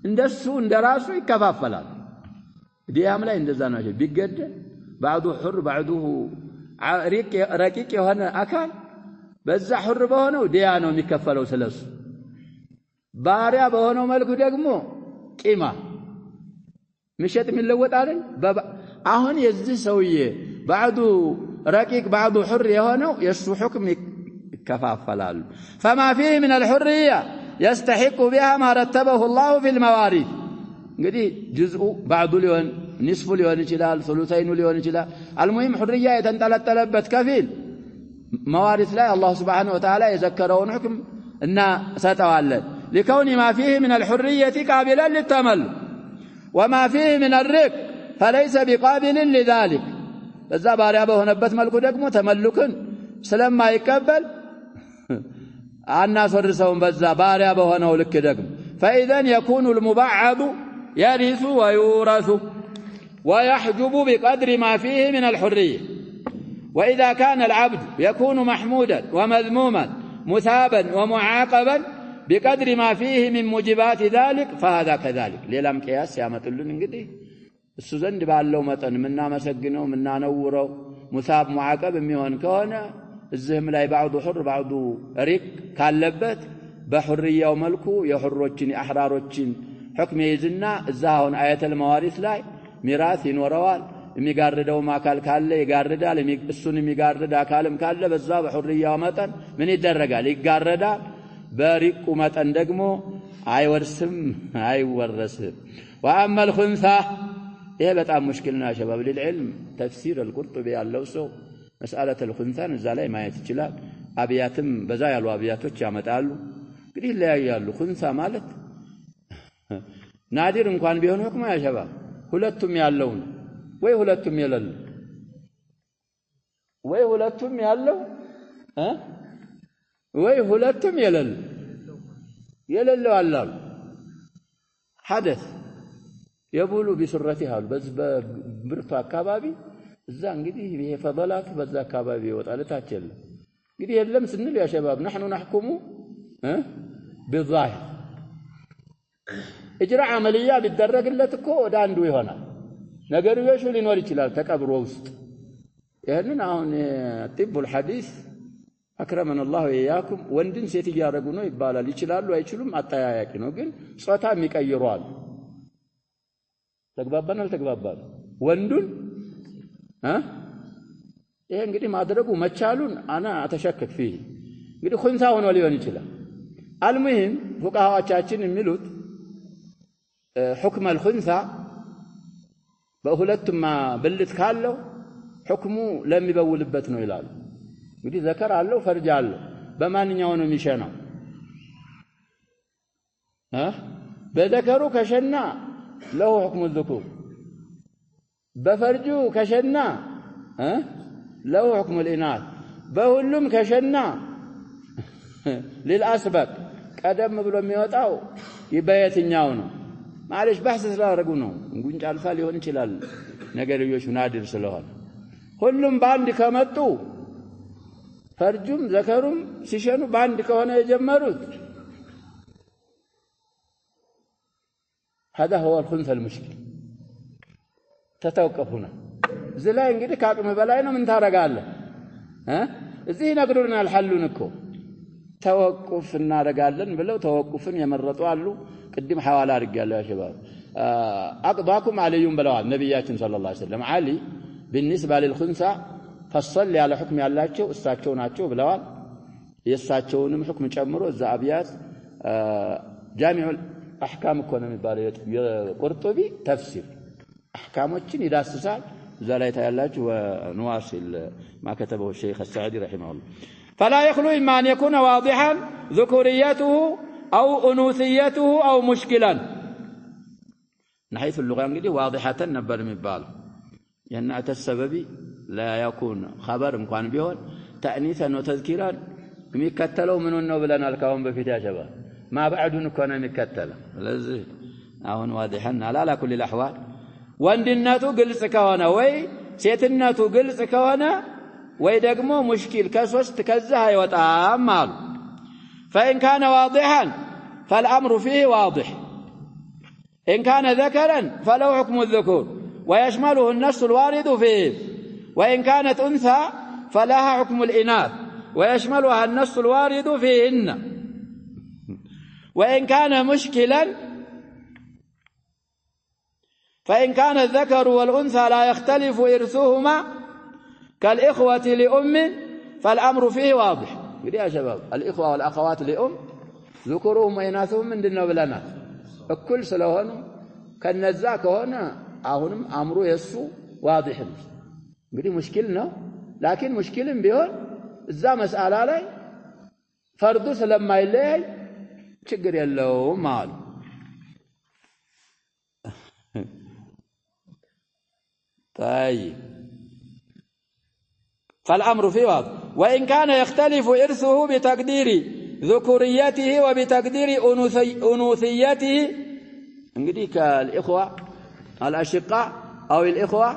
እንደሱ እንደራሱ ይከፋፈላል ዲያም ላይ እንደዛ ነው ቢገደ بعضه حر بعضه رقيق የሆነ አካል በዛ حر በሆነው ዲያ ነው የሚከፈለው ስለሱ ባሪያ በሆነው መልኩ ደግሞ ቂማ ምሸጥ የሚለወጥ አይደል አሁን የዚህ ሰውዬ بعض رقيق بعض حر የሆነው የሱ حكم ይከፋፈላል فما فيه من الحريه يستحق بها ما رتبه الله في المواريث እንግዲህ جزء بعض ሊሆን نصف ሊሆን ይችላል ثلثين ሊሆን ይችላል المهم حريه የተንጠለጠለበት ከፊል مواريث ላይ አላህ Subhanahu Wa Ta'ala የዘከረውን حكم እና ሰጠዋለን لكون ما فيه من الحريه قابلا للتملك وما فيه من الرق فليس بقابل لذلك በዛ ባሪያ በሆነበት መልኩ ደግሞ ተመልኩን ስለማይቀበል አናስወርሰውን በዛ ባሪያ በሆነው ልክ ደግሞ فاذا يكون المبعض يرث ويورث ويحجب بقدر ما فيه من الحريه واذا كان العبد يكون محمودا ومذموما مثابا ومعاقبا بقدر ما فيه من موجبات ذلك فهذا كذلك ሌላም قياس ያመጡልን እንግዲህ እሱ ዘንድ ባለው መጠን ምናመሰግነው ምናነውረው ሙሳብ ሙዓቀብ የሚሆን ከሆነ እዚህም ላይ بعض حر بعض رق ካለበት በሁርያው መልኩ የሁሮችን የአህራሮችን حكم ይዝና እዛውን አያተል መዋሪስ ላይ ሚራስ ይኖረዋል የሚጋርደው አካል ካለ ይጋርዳል እሱን የሚጋርድ አካልም ካለ በዛ በሁርያው መጠን ምን ይደረጋል ይጋረዳል በሪቁ መጠን ደግሞ አይወርስም አይወረስም واما الخنثى ይሄ በጣም ሙሽኪል ነው شباب للعلم تفسير القرطبي ያለው ሰው مساله الخنثى እዛ ላይ ማየት ይችላል አብያትም በዛ ያሉ አብያቶች ያመጣሉ እንግዲህ ለያያሉ خنثى ማለት ናዲር እንኳን ቢሆን ህክማ ያ شباب ሁለቱም ያለው ወይ ሁለቱም የሌለ ወይ ሁለቱም ያለው ወይ ሁለቱም የሌለው አላህ حدث يبولو بسرته حال بس ببرቱ አካባቢ እዛ እንግዲህ ይሄ ፈضላት በዛ አካባቢ ይወጣል ታቸለ እንግዲህ የለም ስንል ያ شباب نحن نحكم بالظاهر اجراء عمليه ቢደረግለት እኮ ወደ አንዱ ይሆናል ነገር ይሹ ሊኖር ይችላል ተቀብሮ ውስጥ ይሄንን አሁን طب الحديث اكرمنا الله واياكم ወንድን ሴት ያረጉ ነው ይባላል ይችላሉ አይችሉም አጣያያቂ ነው ግን ጾታም ይቀይሯል ተግባባን ወንዱን ይሄ እንግዲህ ማድረጉ መቻሉን انا اتشكك فيه እንግዲህ ኹንሳ ሆኖ ሊሆን ይችላል المهم فقهاዎቻችን የሚሉት حكم الخنثى በሁለቱም ብልት ካለው حكሙ ለሚበውልበት ነው ይላሉ እንግዲህ ዘከር አለው ፈርጅ አለው በማንኛው ነው የሚሸናው በዘከሩ ከሸና له حكم الذكور بفرجو كشنا له حكم الاناث بሁሉም ከሸና للاسبق ቀደም ብሎ የሚወጣው ይበየትኛው ነው ማለሽ بحث ስላደረጉ ነው እንጉንጭ አልፋ ሊሆን ይችላል ነገርዮሽ ናድር ስለሆነ ሁሉም ባንድ ከመጡ ፈርጁም ዘከሩም ሲሸኑ ባንድ ከሆነ የጀመሩት هذا هو الخنثى المشكل ተተወቀፉና ዝላይ እንግዲህ ካቅም በላይ ነው ምን ታረጋለህ እዚህ ነግሩናል ሐሉን እኮ ተወቁፍ እናረጋለን ብለው ተወቁፍን የመረጡ አሉ ቅድም ሐዋላ አድርጋለሁ ያ شباب አቅባኩም አለዩም ብለዋል ነብያችን ሰለላሁ ዐለይሂ ወሰለም አሊ بالنسبه للخنثى فصل على حكم ያላቸው እሳቸው ናቸው ብለዋል የእሳቸውንም حكم ጨምሮ እዛ አብያት جامع احكام እኮ ነው የሚባለው የቁርጡቢ ተፍሲር احكامዎችን ይዳስሳል እዛ ላይ ታያላችሁ ونواصل ما كتبه الشيخ السعدي رحمه الله فلا يخلو اما ان يكون واضحا ذكوريته او انوثيته او مشكلا من حيث اللغه እንግዲህ واضحه ነበር የሚባለው የናተ ሰበቢ لا يكون خبر እንኳን ቢሆን تأنيثا وتذكيرا የሚከተለው ምኑን ነው ብለናል ካሁን በፊት ያሸባ ما بعدن እኮ ነው የሚከተለው ስለዚህ አሁን واضحنا على كل الاحوال ወንድነቱ ግልጽ ከሆነ ወይ ሴትነቱ ግልጽ ከሆነ ወይ ደግሞ ሙሽኪል ከሶስት ከዛ አይወጣም አሉ فإن كان واضحا فالأمر فيه واضح إن كان ذكرا فله حكم الذكور ويشمله النص الوارد فيه وإن كانت أنثى فلها حكم الإناث ويشملها النص الوارد فيهن وإن كان مشكلا فإن كان الذكر والأنثى لا يختلف إرثهما كالإخوة لأم فالأمر فيه واضح يا شباب الإخوة والأخوات لأم ذكرهم وإناثهم من دون بلانات الكل سلوهن كالنزاك هنا أهونم أمره يسو واضح قدي مشكلنا لكن مشكل بيون إذا مسألة لي فردوس لما يلي شكر يلو مال طيب فالأمر فيه واضح وإن كان يختلف إرثه بتقدير ذكوريته وبتقدير أنوثيته انقدي كالإخوة الأشقاء أو الإخوة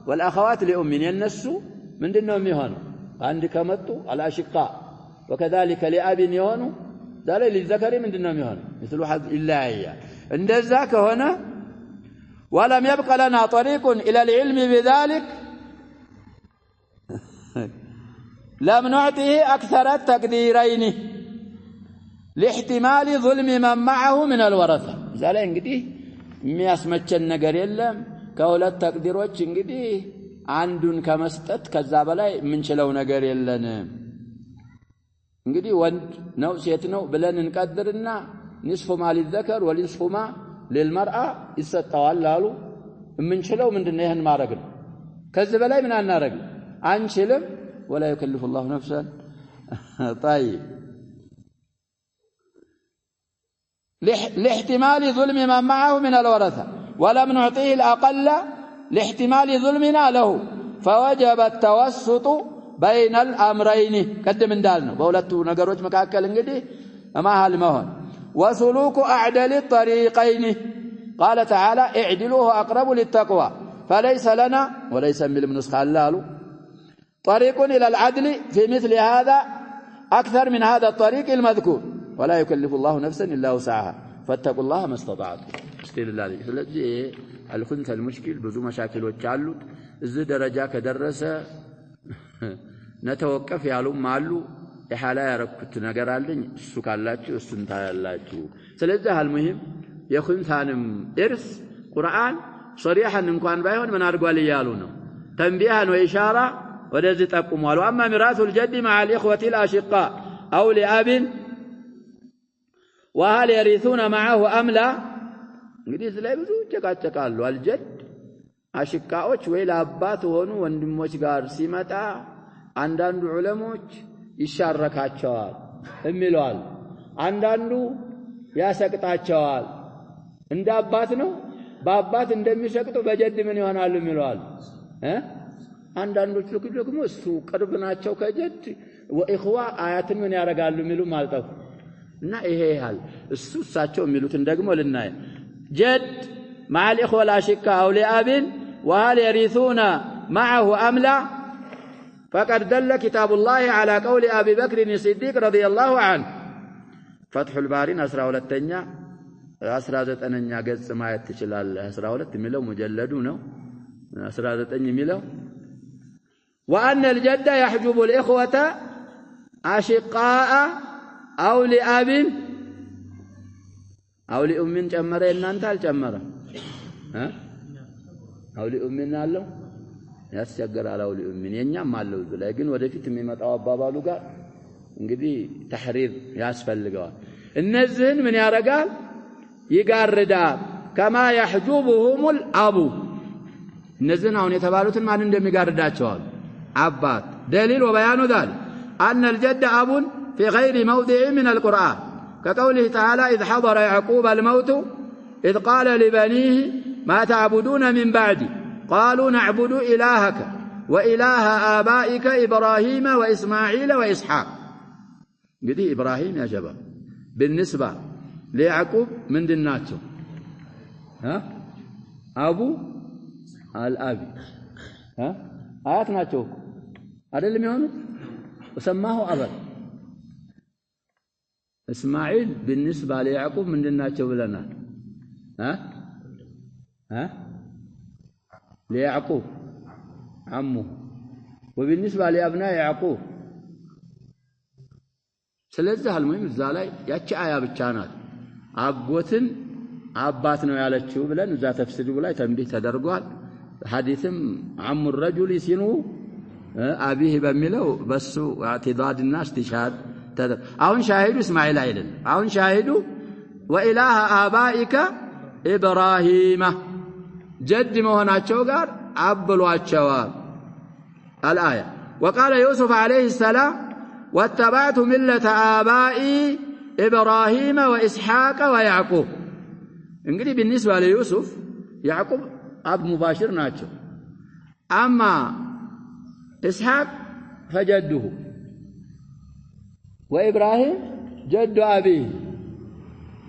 والأخوات لأمين ينسوا من دنهم يهونوا عندك متوا الأشقاء وكذلك لأب يهونوا ذلك للذكر من دنهم يهونوا مثل واحد إلا هي عند ذاك هنا ولم يبق لنا طريق إلى العلم بذلك لم نعطه أكثر التقديرين لاحتمال ظلم من معه من الورثة ذلك انقدي የሚያስመቸን ነገር የለም ከሁለት ተቅዲሮች እንግዲህ አንዱን ከመስጠት ከዛ በላይ ምንችለው ነገር የለንም እንግዲህ ወንድ ነው ሴት ነው ብለን እንቀድርና ንስፉ ማል الذكر ወንስፉ ማ للمرأة ይሰጣዋል አሉ ምንችለው ምንድነው ይሄን ማድረግ ነው ከዚህ በላይ ምን አናረግ አንችልም ولا يكلف الله نفسا طيب لاحتمال ظلم من معه من الورثة ولم نعطيه الأقل لاحتمال ظلمنا له فوجب التوسط بين الأمرين قدم اندالنا بولتو نقروج مكاكل انقدي ما هالمهن وسلوك أعدل الطريقين قال تعالى اعدلوه أقرب للتقوى فليس لنا وليس من نسخة اللالو طريق إلى العدل في مثل هذا أكثر من هذا الطريق المذكور ولا يكلف الله نفسا إلا وسعها فاتقوا الله ما استطعتم استيل الله ስለዚህ الخنث المشكل ብዙ መሻክሎች አሉት እዚህ ደረጃ ከደረሰ ነተወቀፍ ያሉም አሉ ኢሓላ ያረኩት ነገር አለኝ እሱ ካላችሁ እሱን ታያላችሁ ስለዚህ المهم የخنثንም እርስ ቁርአን صريحا እንኳን ባይሆን ምን አድርጓል ይያሉ ነው ተንቢሃን ወኢሻራ ወደዚህ ጠቁሟል واما ميراث الجد مع الاخوه الاشقاء او لاب وهل يرثون معه أم لا እንግዲህ ስለዚህ ብዙ ጨቃጨቃሉ አልጀድ አሽቃዎች ወይ ለአባት ሆኑ ወንድሞች ጋር ሲመጣ አንዳንዱ ዑለሞች ይሻረካቸዋል እሚሏል አንዳንዱ ያሰቅጣቸዋል እንደ አባት ነው በአባት እንደሚሰቅጡ በጀድ ምን ይሆናሉ እሚሏል አንዳንዶቹ ደግሞ እሱ ቅርብ ናቸው ከጀድ ወኢኽዋ አያትን ምን ያረጋሉ እሚሉ ማልጠፉ እና ይሄ ያህል እሳቸው የሚሉትን ደግሞ ልናይ جد مع الإخوة الأشقاء أو لأب وهل يرثون معه أم لا فقد دل كتاب الله على قول أبي بكر الصديق رضي الله عنه فتح الباري أسرى ولتنيا أسرى ذاتنيا قص ما يتشلال أسرى ولت ملو مجلدونه أسرى ذاتنيا ملو وأن الجد يحجب الإخوة أشقاء أو لأب أو لأم جمرة إن أنت الجمرة ها أو لأم نالو يسجر على أو لأم ينام مالو لكن ودفيت مما توابا بالوجا إنجدي تحرير ياسفل لجوا النزهن من يا رجال يجردا كما يحجبهم الأبو النزهن هون يتبارون ما عندهم يجردا شوال عباد دليل وبيان ذلك أن الجد أب في غير موضع من القرآن كقوله تعالى إذ حضر يعقوب الموت إذ قال لبنيه ما تعبدون من بعدي قالوا نعبد إلهك وإله آبائك إبراهيم وإسماعيل وإسحاق እንግዲህ ኢብራሂም ያ ሸባብ بالنسبه ለያዕቁብ ምንድናቸው አቡ አልአቢ አያት ናቸው አይደለም የሆኑት وسماه أبا إسماعيل بالنسبة ليعقوب من دناتشو بلنا ليعقوب عمه وبالنسبة لأبناء يعقوب سلزها المهم الزالاي ياتشي آيا بالشانات عقوتن عباتنا يالتشو بلن وزا تفسيروا بلاي تنبيه تدرقوال حديثم عم الرجل سنو أبيه بميلو بسو اعتضاد الناس تشهد أون شاهدوا إسماعيل أيضا أون شاهدوا وإله آبائك إبراهيم جد مهنا تشوغر عبلوا الشواب الآية وقال يوسف عليه السلام واتبعت ملة آبائي إبراهيم وإسحاق ويعقوب انقلي بالنسبة ليوسف يعقوب أب مباشر ناتشو أما إسحاق فجده وإبراهيم جد أبيه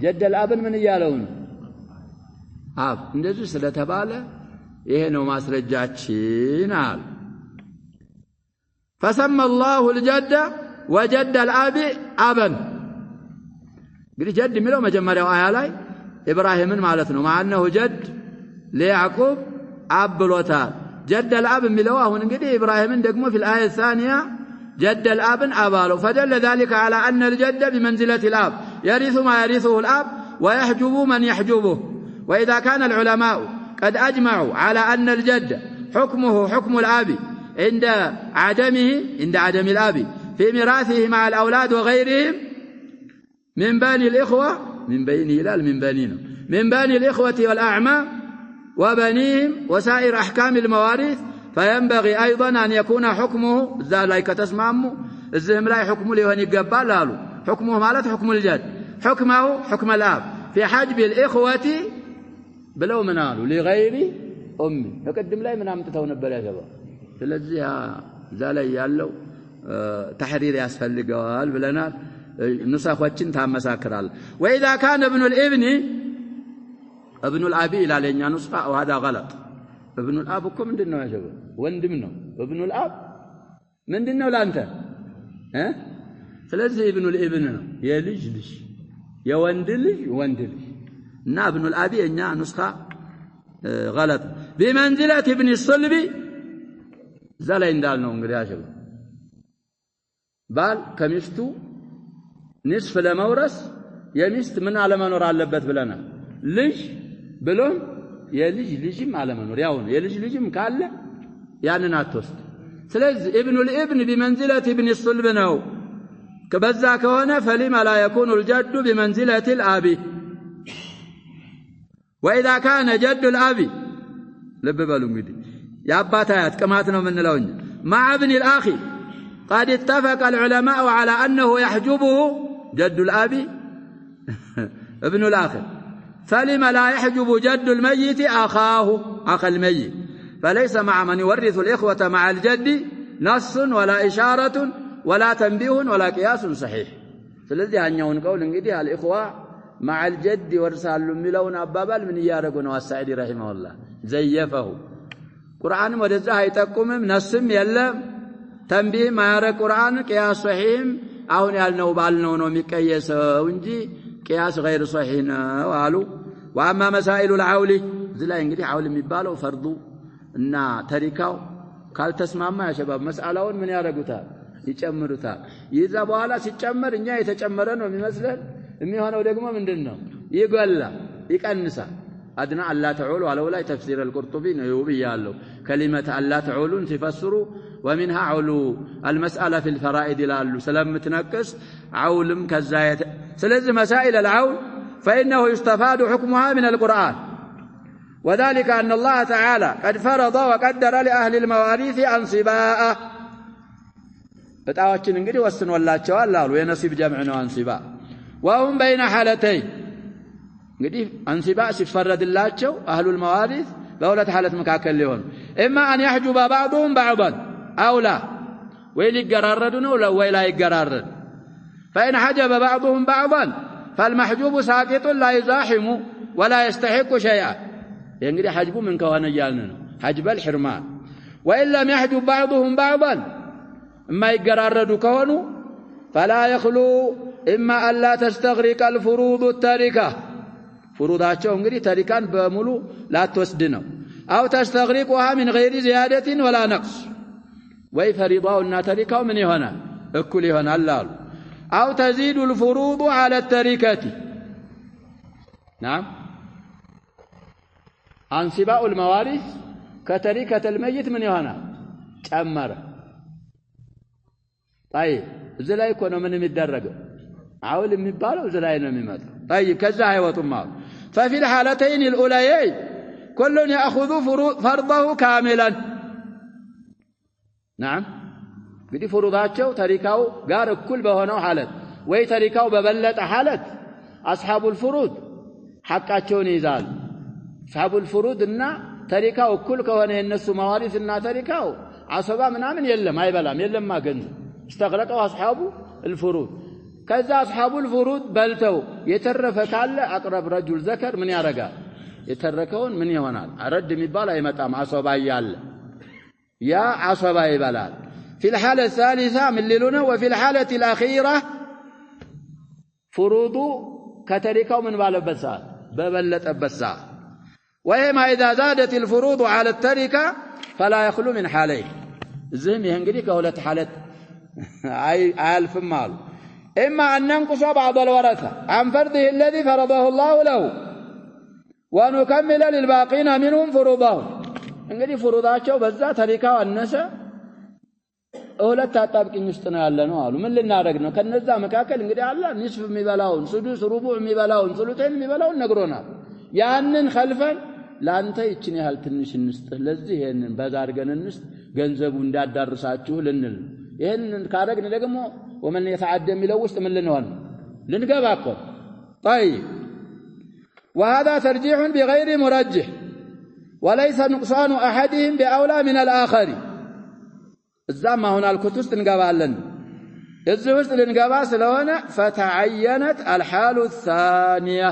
جد الأب من يالون أب እንደዚህ ስለተባለ ይሄ ነው ማስረጃችን አለ فسمى الله الجد وجد الأب أبا እንግዲህ جد የሚለው መጀመሪያው አያ ላይ ኢብራሂምን ማለት ነው ማነው جد ለያዕቆብ አብ ብሎታል جد الأب ملوه هون انقدي إبراهيم دقمو في الآية الثانية جد الأب أباله فدل ذلك على أن الجد بمنزلة الأب يرث ما يرثه الأب ويحجب من يحجبه وإذا كان العلماء قد أجمعوا على أن الجد حكمه حكم الأب عند عدم الأب في ميراثه مع الأولاد وغيرهم من بني الإخوة من بني الإخوة والأعمام وبنيهم وسائر أحكام المواريث فينبغي أيضا أن يكون حكمه ذلك تسمعه الزهم لا حكمه لهن يقبال له حكمه مالت حكم الجد حكمه حكم الأب في حجب الإخوة بلو منالو لغير أمي يقدم لا من أمتته نبلا شباب فلذيها ذلك يالو تحرير أسفل لقوال بلنا نسخوتين تام مساكرال وإذا كان ابن الابن ابن الأب إلى لين نسخة وهذا غلط ابن الأب كم من دينه يا شباب وندمنه ابن الأب من دينه ولا أنت فلذي ابن الابن يا لج يا وندلج نا ابن الأب إن نسخة غلط بمنزلة ابن الصلب زالين دالنا يا شباب بال كمستو نصف لمورس يمست من على ما نور على اللبت بلنا لج بلون يلج لجم على منور ياون يلج لجم كاله يعني ناتوست سلذ ابن الابن بمنزلة ابن الصلب نو كبذا كونه فلما لا يكون الجد بمنزلة الأب وإذا كان جد الأب لب بالو مدي يا اباتات كماتنا من لون مع ابن الأخ قد اتفق العلماء على أنه يحجبه جد الأب ابن الآخر فلما لا يحجب جد الميت أخ الميت فليس مع من يورث الإخوة مع الجد نص ولا إشارة ولا تنبيه ولا قياس صحيح فالذي هنيون قول انقدي الإخوة مع الجد ورسال ملون أبابال من يارقون والسعيد رحمه الله زيفه قرآن ودزها يتقوم نصم يلا تنبيه ما يرى قرآن قياس صحيح أهون يالنو بالنونو مكيس ونجي قياس غير صحيح وقالوا واما مسائل العول زلا انغدي عول የሚባለው ፈርዱ እና ተሪካው ካልተስማማ ያ شباب መስአላውን ምን ያረጉታል ይጨምሩታል ይዛ በኋላ ሲጨመር እኛ የተጨመረ ነው የሚመስለን የሚሆነው ደግሞ ምንድነው ይጎላ ይቀንሳል أدنى ألا تعولوا على ولا تفسير القرطبي يوبي له كلمة ألا تعولون تفسروا ومنها عولو المسألة في الفرائد لالو سلام متنقص عولم كالزاية سلز مسائل العول فإنه يستفاد حكمها من القرآن وذلك أن الله تعالى قد فرض وقدر لأهل المواريث أنصباء فتاواتشن انقدي وسنوا الله تشوال لالو ينصب جمعنا أنصباء وهم بين حالتين እንግዲህ አንሲባ ሲፈረድ ላቸው አህሉል መዋሪስ በሁለት ሐለት መካከል ሊሆን اما ان يحجب بعضهم بعضا او لا ወይ ሊገራረዱ ነው ወይ ላይ ይገራረድ فإن حجب بعضهم بعضا فالمحجوب ساقط لا يزاحم ولا يستحق شيئا يعني حجب من كوانا جالنا حجب الحرمان وإن لم يحجب بعضهم بعضا ما يقررد كونه فلا يخلو إما أن لا تستغرق الفروض التاركة فروضاتهم انغدي تاركان بمولو لا توسدنو أو تستغرقها من غير زيادة ولا نقص ويفرضوا أن تاركه من هنا اكل هنا الله أو تزيد الفروض على التركة نعم أنصباء الموارث كتركة الميت من هنا تأمر طيب زلا يكونوا من يدرجوا عاول የሚባለው زلا ነው የሚመጣው طيب ከዛ አይወጡም ففي الحالتين الأوليين كل يأخذ فرضه كاملا نعم بدي فروضاتቸው ተሪካው ጋር እኩል በሆነው حالت ወይ ተሪካው በበለጠ حالت أصحاب الفروض حقاቸውን ይዛል أصحاب الفروض እና ተሪካው እኩል ከሆነ የነሱ መዋሪስ እና ተሪካው አሰባ ምናምን የለም አይበላም የለም ማገንዘብ استغرقوا أصحاب الفروض كذا أصحاب الفروض بلتو يترف كاله أقرب رجل ذكر من يرجع يتركون من يهونال أرد مبالا يمتام عصبا يال يا عصبا يبلال في الحالة الثالثة من للنا وفي الحالة الأخيرة فروض كتركوا من بالبسات ببلت البسات وهما إذا زادت الفروض على التركة فلا يخلو من حالين الزهم يهنجري كولة حالة ألف مال إما أن ننقص بعض الورثة عن فرضه الذي فرضه الله له ونكمل للباقين منهم فروضهم እንግዲህ ፍሩዳቸው በዛ ተሪካው አነሰ ሁለት አጣብቂኝ ውስጥ ነው ያለነው አሉ ምን ልናደርግ ነው ከነዛ መካከል እንግዲህ አላህ ንስፍ የሚበላውን ሱዱስ ሩቡዕ የሚበላውን ሱሉተን የሚበላውን ነግሮናል ያንን ኸልፈን ላንተ ይችን ያህል ትንሽ እንስጥህ ለዚህ ይሄንን በዛ አድርገን እንስጥ ገንዘቡ እንዳዳርሳችሁ ልንል ይሄንን ካረግን ደግሞ ومن يتعدى የሚለው ውስጥ ምን ልንሆን ልንገባ እኮ طيب وهذا ترجيح بغير مرجح وليس نقصان احدهم باولى من الاخر እዛም አሁን አልኩት ውስጥ እንገባለን እዚህ ውስጥ ልንገባ ስለሆነ فتعينت الحال الثانية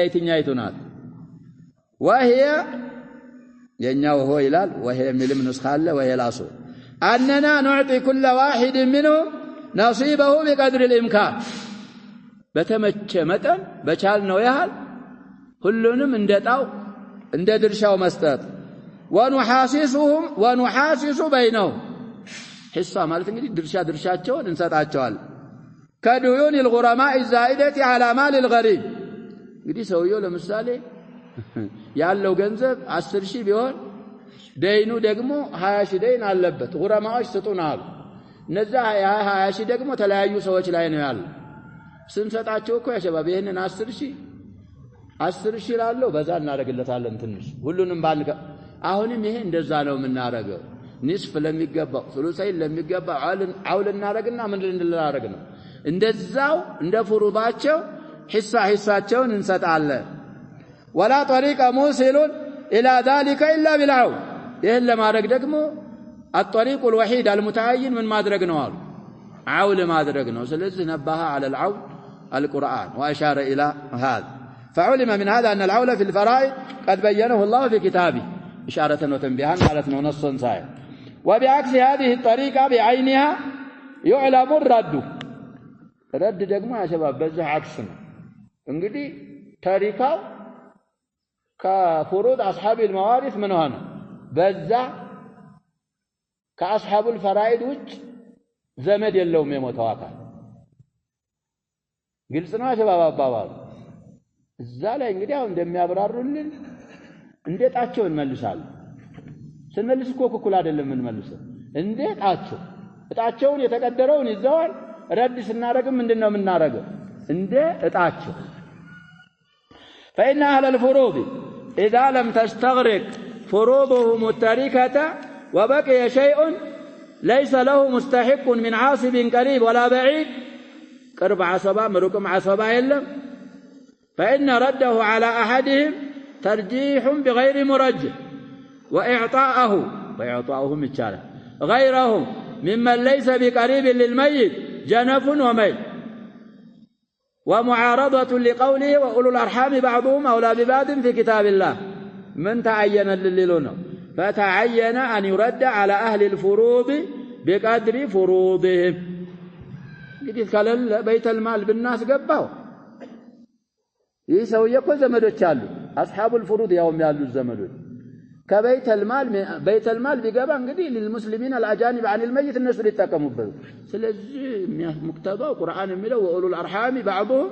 የትኛይቱ ናት وهي የኛው ሆ ይላል وهي የሚልም ንስخ አለ وهي ላሱ أننا نعطي كل واحد منهم نصيبه بقدر الإمكان بتمچ متن بچالنو يحل ሁሉንም እንደጣው እንደ ድርሻው መስጠት ونحاسس بينهم حصة ማለት እንግዲህ ድርሻቸውን እንሰጣቸዋል كديون الغرماء الزائدة على مال الغريب እንግዲህ ሰውየው ለምሳሌ ያለው ገንዘብ 10000 ቢሆን ደይኑ ደግሞ 20000 ደይን አለበት ጉረማዎች ስጡናል እነዛ 20000 ደግሞ ተለያዩ ሰዎች ላይ ነው ያለው ስንሰጣቸው እኮ ያሸባብ ይሄንን 10000 ላለው በዛ እናደርግለታለን ትንሽ ሁሉንም ባንከ አሁንም ይሄ እንደዛ ነው የምናረገው ንስፍ ለሚገባው ሱሉሳይ ለሚገባው አውል እናረግና ምን እንድላረግ ነው እንደዛው እንደ ፍሩዳቸው ሒሳቸውን እንሰጣለን ولا طريق موصل الى ذلك الا بالعون ይሄን ለማድረግ ደግሞ الطريق الوحيد المتعين من ማድረግ ነው አሉ عول ማድረግ ነው ስለዚህ ነባها على العول القرآن واشار الى هذا فعلم من هذا ان العول في الفرائض قد بينه الله في كتابه اشاره وتنبيها ማለት ነው ነሱን ሳይ وبعكس هذه الطريقه بعينها يعلم الرد رد ደግሞ ያሸባብ በዚህ عكس ነው እንግዲህ ታሪካው كفروض اصحاب الموارث من هنا በዛ ከአስሐቡ الفرائض ውጭ ዘመድ የለውም የሞተው አካል ግልጽ ነው አሸባብ አባባሉ እዛ ላይ እንግዲህ አሁን እንደሚያብራሩልን እንዴጣቸው እንመልሳለን ስንመልስ እኮ እኩል አይደለም እንመልሰው እጣቸውን የተቀደረውን ይዘዋል ረድ ስናረግም ምንድነው የምናረገው እንደ እጣቸው فإن أهل الفروض إذا لم تستغرق فروضهم التركة وبقي شيء ليس له مستحق من عاصب قريب ولا بعيد قرب عصبا مركم عصبا يلم فإن رده على أحدهم ترجيح بغير مرجح وإعطاءه مجالا غيره ممن ليس بقريب للميت جنف وميل ومعارضة لقوله وأولو الأرحام بعضهم أولى ببعض في كتاب الله من تعين لليلونه فتعين أن يرد على أهل الفروض بقدر فروضهم قد قال بيت المال بالناس قباه يسوي يكون زمدوች አሉ أصحاب الفروض يوم ያሉ ዘመዶች ከበይት المال ቢገባ እንግዲህ للمسلمين الأجانب عن الميت الناس ሊጠቀሙበት ስለዚህ ሙክተባው ቁርአን የሚለው وأولو الأرحام بعضهم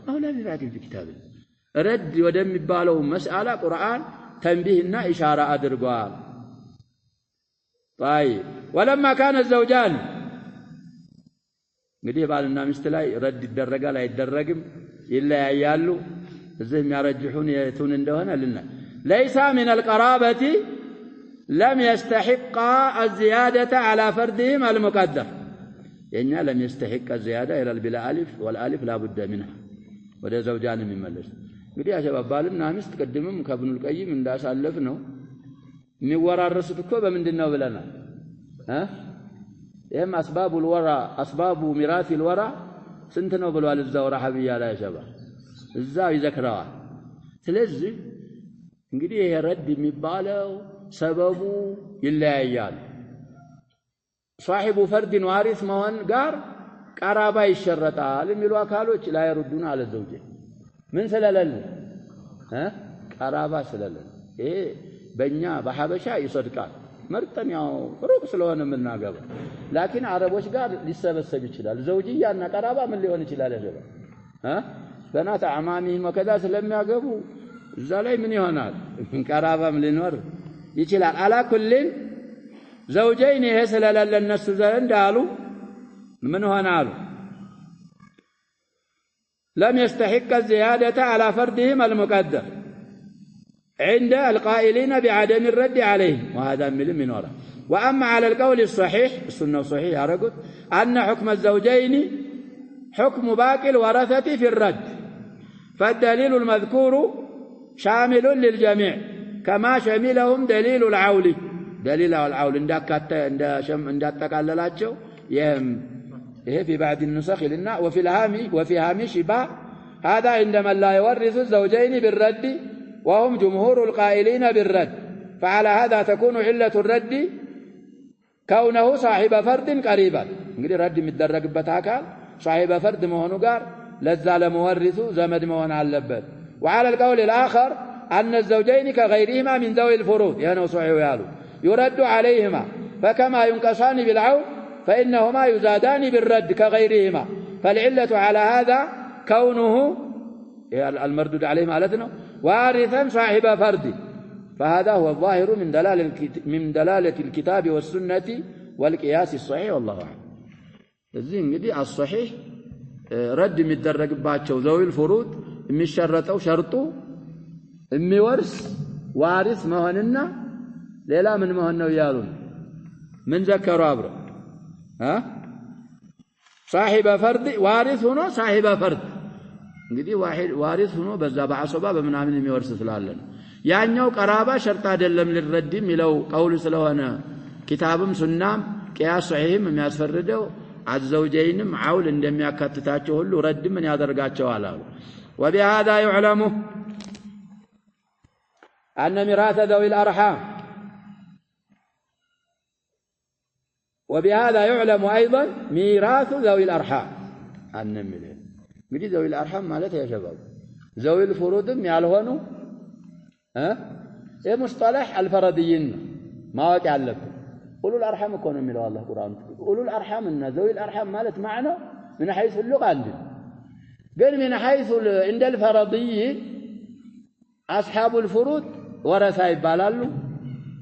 أولى ببعض في كتاب الله رد ወደሚባለው መስአላ ቁርአን تنبيهنا إشارة أدرقوال طيب ولما كان الزوجان قديه بالنا مستلاي رد الدرقة لا يتدرقم إلا يعيالو الزهم يرجحون يتون اندهنا لنا ليس من القرابة لم يستحق الزيادة على فردهم المقدر يعني لم يستحق الزيادة إلى البلا ألف والألف لا بد منها وده زوجان من ملس قديه يا شباب بالنا مست قدمهم كابن القيم من داس ألفنا የሚወራረሱት እኮ በምንድነው ብለናል ይሄም اسباب الورى اسباب ميراث الورى ስንት ነው ብሏል እዛው ረሐቢያ ላይ ሸባ እዛው ይዘክራዋል ስለዚህ እንግዲህ ይሄ ረድ የሚባለው ሰበቡ ይለያያል صاحب فرد وارث መሆን ጋር ቀራባ ይሸረጣል የሚሉ አካሎች ላይ ይሩዱና አለ ዘውጄ ምን ስለሌለ ቀራባ ስለሌለ ይሄ በእኛ በሐበሻ ይሰድቃል መርጠን ያው ሩቅ ስለሆነ ምናገባ ላኪን አረቦች ጋር ሊሰበሰብ ይችላል ዘውጂያና ቀራባ ምን ሊሆን ይችላል ያጀባ በናት አማሚህም ወከዛ ስለሚያገቡ እዛ ላይ ምን ይሆናል ቀራባም ሊኖር ይችላል አላ ኩልን ዘውጀይን ይሄ ስለሌለ እነሱ ዘንድ አሉ ምን ሆናሉ لم يستحق الزيادة على فردهم المقدر عند القائلين بعدم الرد عليه وهذا من وراء وأما على القول الصحيح السنة الصحيح أرقد أن حكم الزوجين حكم باقي الورثة في الرد فالدليل المذكور شامل للجميع كما شملهم دليل العول دليل العول عند تقللاته يهم في بعض النسخ لنا وفي هامش باء هذا عندما لا يورث الزوجين بالرد وهم جمهور القائلين بالرد فعلى هذا تكون علة الرد كونه صاحب فرد قريبا እንግዲህ ረድ የሚደረግበት አካል صاحب فرد መሆኑ ጋር ለዛ ለመወርሱ ዘመድ መሆን አለበት وعلى القول الآخر أن الزوجين كغيرهما من ذوي الفروض يعني صحيح يالو يرد عليهما فكما ينقصان بالعون فإنهما يزادان بالرد كغيرهما فالعلة على هذا كونه المردود عليه مالتنا وارثا صاحب فرد فهذا هو الظاهر من دلالة الكتاب والسنة والقياس الصحيح والله أعلم الزين دي الصحيح رد متدرج باتشو ذوي الفروض የሚሸረጠው ሸርጡ የሚወርስ ዋሪስ መሆንና ሌላ ምን መሆን ነው ያሉን ምን ዘከሩ አብረ صاحب فرد وارث ሆኖ صاحب فرد እንግዲህ ዋሪስ ሆኖ በዛ በአሶባ በመናምን የሚወርስ ስላለ ያኛው ቀራባ ሸርጥ አይደለም ለረድ የሚለው ቀውል ስለሆነ ኪታብም ሱናም ቂያስ ሷሂህም የሚያስፈርደው አዘውጀይንም አውል እንደሚያካትታቸው ሁሉ ረድ ምን ያደርጋቸዋል አሉ وبهذا يعلم أن ميراث ذوي الأرحام وبهذا يعلم أيضا ميراث ذوي الأرحام أن እንግዲህ ذوي الأرحام ማለት يا شباب ذوي الفروض ያልሆኑ የሙስጠላህ አልፈረድይን ማወቅ ያለብን أولو الأرحام እኮ ነው የሚለው አላህ ቁርአን أولو الأرحام እና ذوي الأرحام ማለት معنى من حيث اللغة عندنا قال من حيث عند الفرضي أصحاب الفروض ورثة يبالالو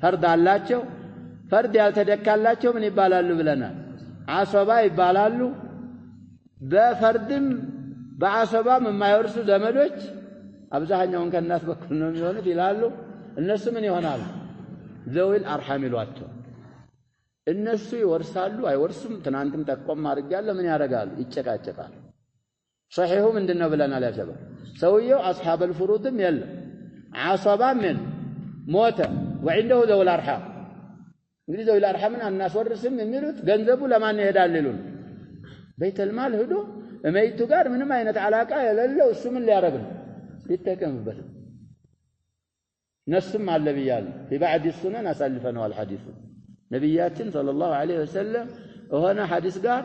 فرد አላቸው فرد ያልተደካላቸው ምን ይባላሉ ብለናል አሰባ ይባላሉ በፈርድም በአሰባም የማይወርሱ ዘመዶች አብዛኛውን ከናስ በኩል ነው የሚሆኑት ይላሉ እነሱ ምን ይሆናሉ ذوي الأرحام ይሏቸው እነሱ ይወርሳሉ አይወርሱም ትናንትም ተቆም አድርጋለሁ ምን ያደርጋሉ ይጨቃጨቃሉ صحيح ምንድነው ብለናል ያሸባ ሰውየው أصحاب الفروضም የለም አሰባም ምን ሞተ وعنده ذوي الأرحام እንግዲህ ذوي الأرحام እናስወርስም የሚሉት ገንዘቡ ለማን ይሄዳል ይሉን በይተል ማል ሄዶ እመይቱ ጋር ምንም አይነት አላቃ የሌለው እሱ ምን ሊያረግ ነው ሊጠቀምበት ነስም አለ ብያለሁ في بعض السنن አሳልፈነዋል ሐዲሱ ነብያችን ሰለላሁ ዐለይሂ ወሰለም ወሆነ ሐዲስ ጋር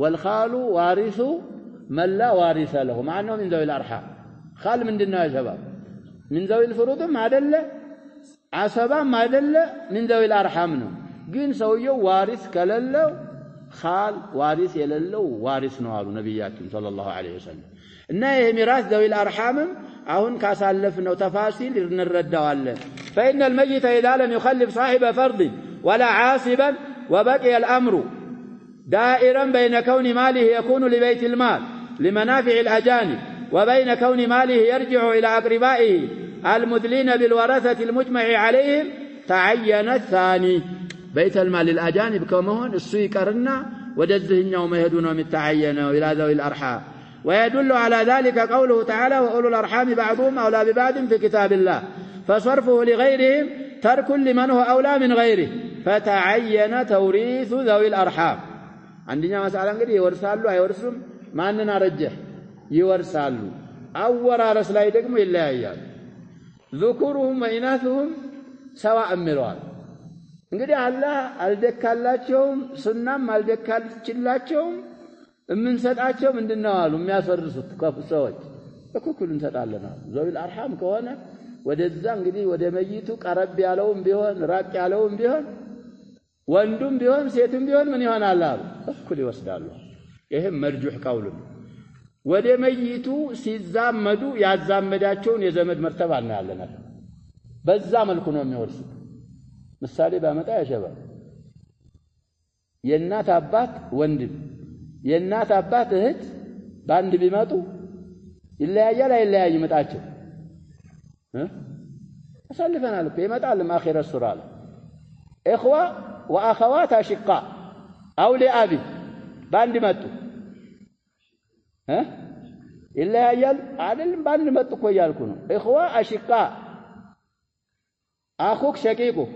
والخال وارث من لا وارث له مع انه من ذوي الارحام خال ምንድነው ያሰባብ من ذوي الفروض አይደለ አሰባም አይደለ من ذوي الارحام ነው ግን ሰውየው ዋሪስ ከሌለው خال وارث የሌለው ዋሪስ ነው አሉ ነብያችን ሰለላሁ ዐለይሂ ወሰለም እና ይሄ ሚራስ ذوي الارحام አሁን ካሳለፍነው ተፋሲል እንረዳዋለን فإن الميت إذا لم يخلف صاحب فرض ولا عاصبا وبقي الأمر دائرا بين كون ماله يكون لبيت المال لمنافع الأجانب وبين كون ماله يرجع إلى أقربائه المدلين بالورثة المجمع عليهم تعين الثاني بيت المال للأجانب كما هون السيكرنا ودزهن يوم يهدون متعينه إلى ذوي الأرحام ويدل على ذلك قوله تعالى وأولو الأرحام بعضهم أولى ببعض في كتاب الله فصرفه لغيرهم ترك لمن هو أولى من غيره فتعين توريث ذوي الأرحام عندنا مسألة እንግዲህ ይወርሳሉ አይወርሱም ማንን አረጀህ ይወርሳሉ አወራረስ ላይ ደግሞ ይለያያል ذكورهم وإناثهم سواء ምለዋል እንግዲህ አላህ አልደካላቸውም ሱናም አልደካልችላቸውም እምንሰጣቸው ምንድነው አሉ የሚያሰርሱት ሰዎች እኩል እንሰጣለን ذوي الأرحام ከሆነ ወደዛ እንግዲህ ወደ መይቱ ቀረብ ያለውም ቢሆን ራቅ ያለውም ቢሆን ወንዱም ቢሆን ሴቱም ቢሆን ምን ይሆናል አሉ እኩል ይወስዳሉ ይሄም መርጁህ ቀውል ወደ መይቱ ሲዛመዱ ያዛመዳቸውን የዘመድ መርተባ እናያለን በዛ መልኩ ነው የሚወርሱት ምሳሌ ባመጣ ያሸባል የእናት አባት ወንድም የእናት አባት እህት ባንድ ቢመጡ ይለያያል አይለያይም መጣቸው አሳልፈናል እኮ ይመጣል ማኺረ ሱራ اخوه واخوات اشقاء او لابي باند መጡ ይለያያል አይደለም ባንድ መጡ እኮ ያልኩ ነው اخوه اشقاء اخوك شقيقك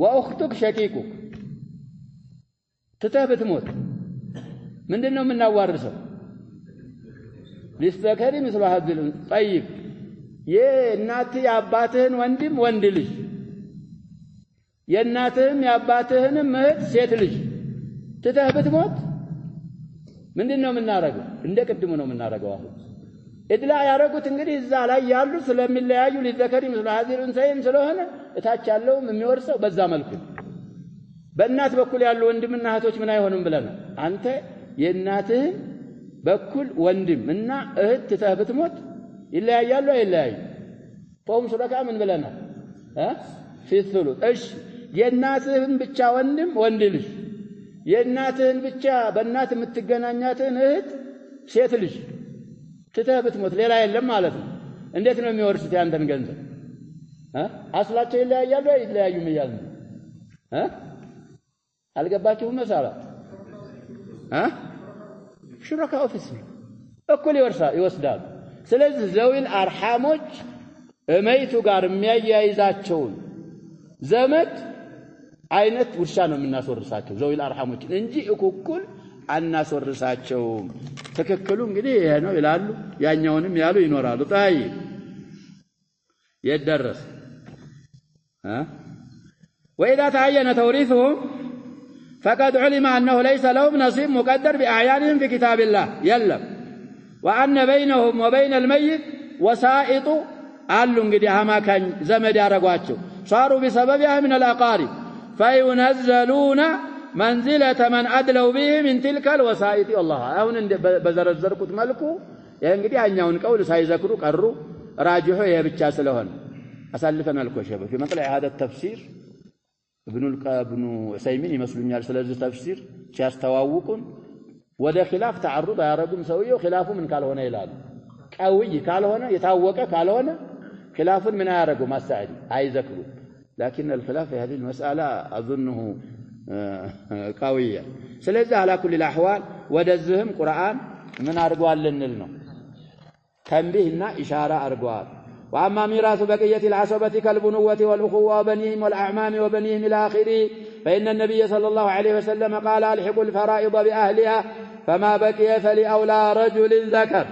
واختك شقيقك ትተህበት ሞት ምንድነው የምናዋርሰው ሊስተከሪ مثل هذا طيب የእናት ያባትህን ወንድም ወንድ ልጅ የእናትህም ያባትህንም እህት ሴት ልጅ ትተህበት ሞት ምንድነው የምናረገው እንደ ቅድሙ ነው የምናረገው አሁን እድላ ያረጉት እንግዲህ እዛ ላይ ያሉ ስለሚለያዩ ሊዘከሪ مثل هذه الانثيين ስለሆነ እታች ያለውም የሚወርሰው በዛ መልኩ በእናት በኩል ያሉ ወንድምና እህቶች ምን አይሆንም ብለና አንተ የእናትህን በኩል ወንድምና እህት ትተህበት ሞት ይለያያሉ አይለያዩ ፖም ሱረካ ምን ብለና في الثلث እሺ የእናትህን ብቻ ወንድም ወንድ ልጅ የእናትህን ብቻ በእናት የምትገናኛትን እህት ሴት ልጅ ትተህበት ሞት ሌላ የለም ማለት ነው እንዴት ነው የሚወርሱት ያንተን ገንዘብ አስላቸው ይለያያሉ አይለያዩም ይያሉ አልገባችሁም መሳላ ሽረካው ፍስም እኩል ይወስዳሉ ስለዚህ ዘዊል አርሐሞች እመይቱ ጋር የሚያያይዛቸውን ዘመድ አይነት ውርሻ ነው የምናስወርሳቸው ዘዊል አርሐሞች እንጂ እኩል አናስወርሳቸው ተከክሉ እንግዲህ ይሄ ነው ይላሉ ያኛውንም ያሉ ይኖራሉ ጣይ يدرس وإذا تعين توريثهم فقد علم أنه ليس لهم نصيب مقدر بأعيانهم في كتاب الله يلم وأن بينهم وبين الميت وسائط قالوا እንግዲህ አማካኝ ዘመድ ያረጓቸው صاروا بسببها من الأقارب فينزلون منزلة من أدلوا به من تلك الوسائط والله አሁን በዘረዘርኩት መልኩ ይሄ እንግዲህ አኛውን ቀውል ሳይዘክሩ ቀሩ راجحه ይሄ ብቻ ስለሆነ አሳልፈናል እኮ ሸበ في مطلع هذا التفسير ابن عثيمين يመስሉኛል ስለዚህ ተፍሲር ሲያስተዋውቁን ወደ ኺላፍ ተዓሩድ ያረጉም ሰውየው ኺላፉ ምን ካልሆነ ይላሉ ቀውይ ካልሆነ የታወቀ ካልሆነ ኺላፉን ምን ያረጉ ማሳዒድ አይዘክሩ لكن الخلاف في هذه المسألة أظنه قوية ስለዚህ على كل الأحوال ወደዚህም ቁርአን ምን አርጓል ልንል ነው تنبيهنا إشارة أرجوات وأما ميراث بقية العصبة كالبنوة والأخوة وبنيهم والأعمام وبنيهم إلى آخره فإن النبي صلى الله عليه وسلم قال ألحقوا الفرائض بأهلها فما بقي فلأولى رجل ذكر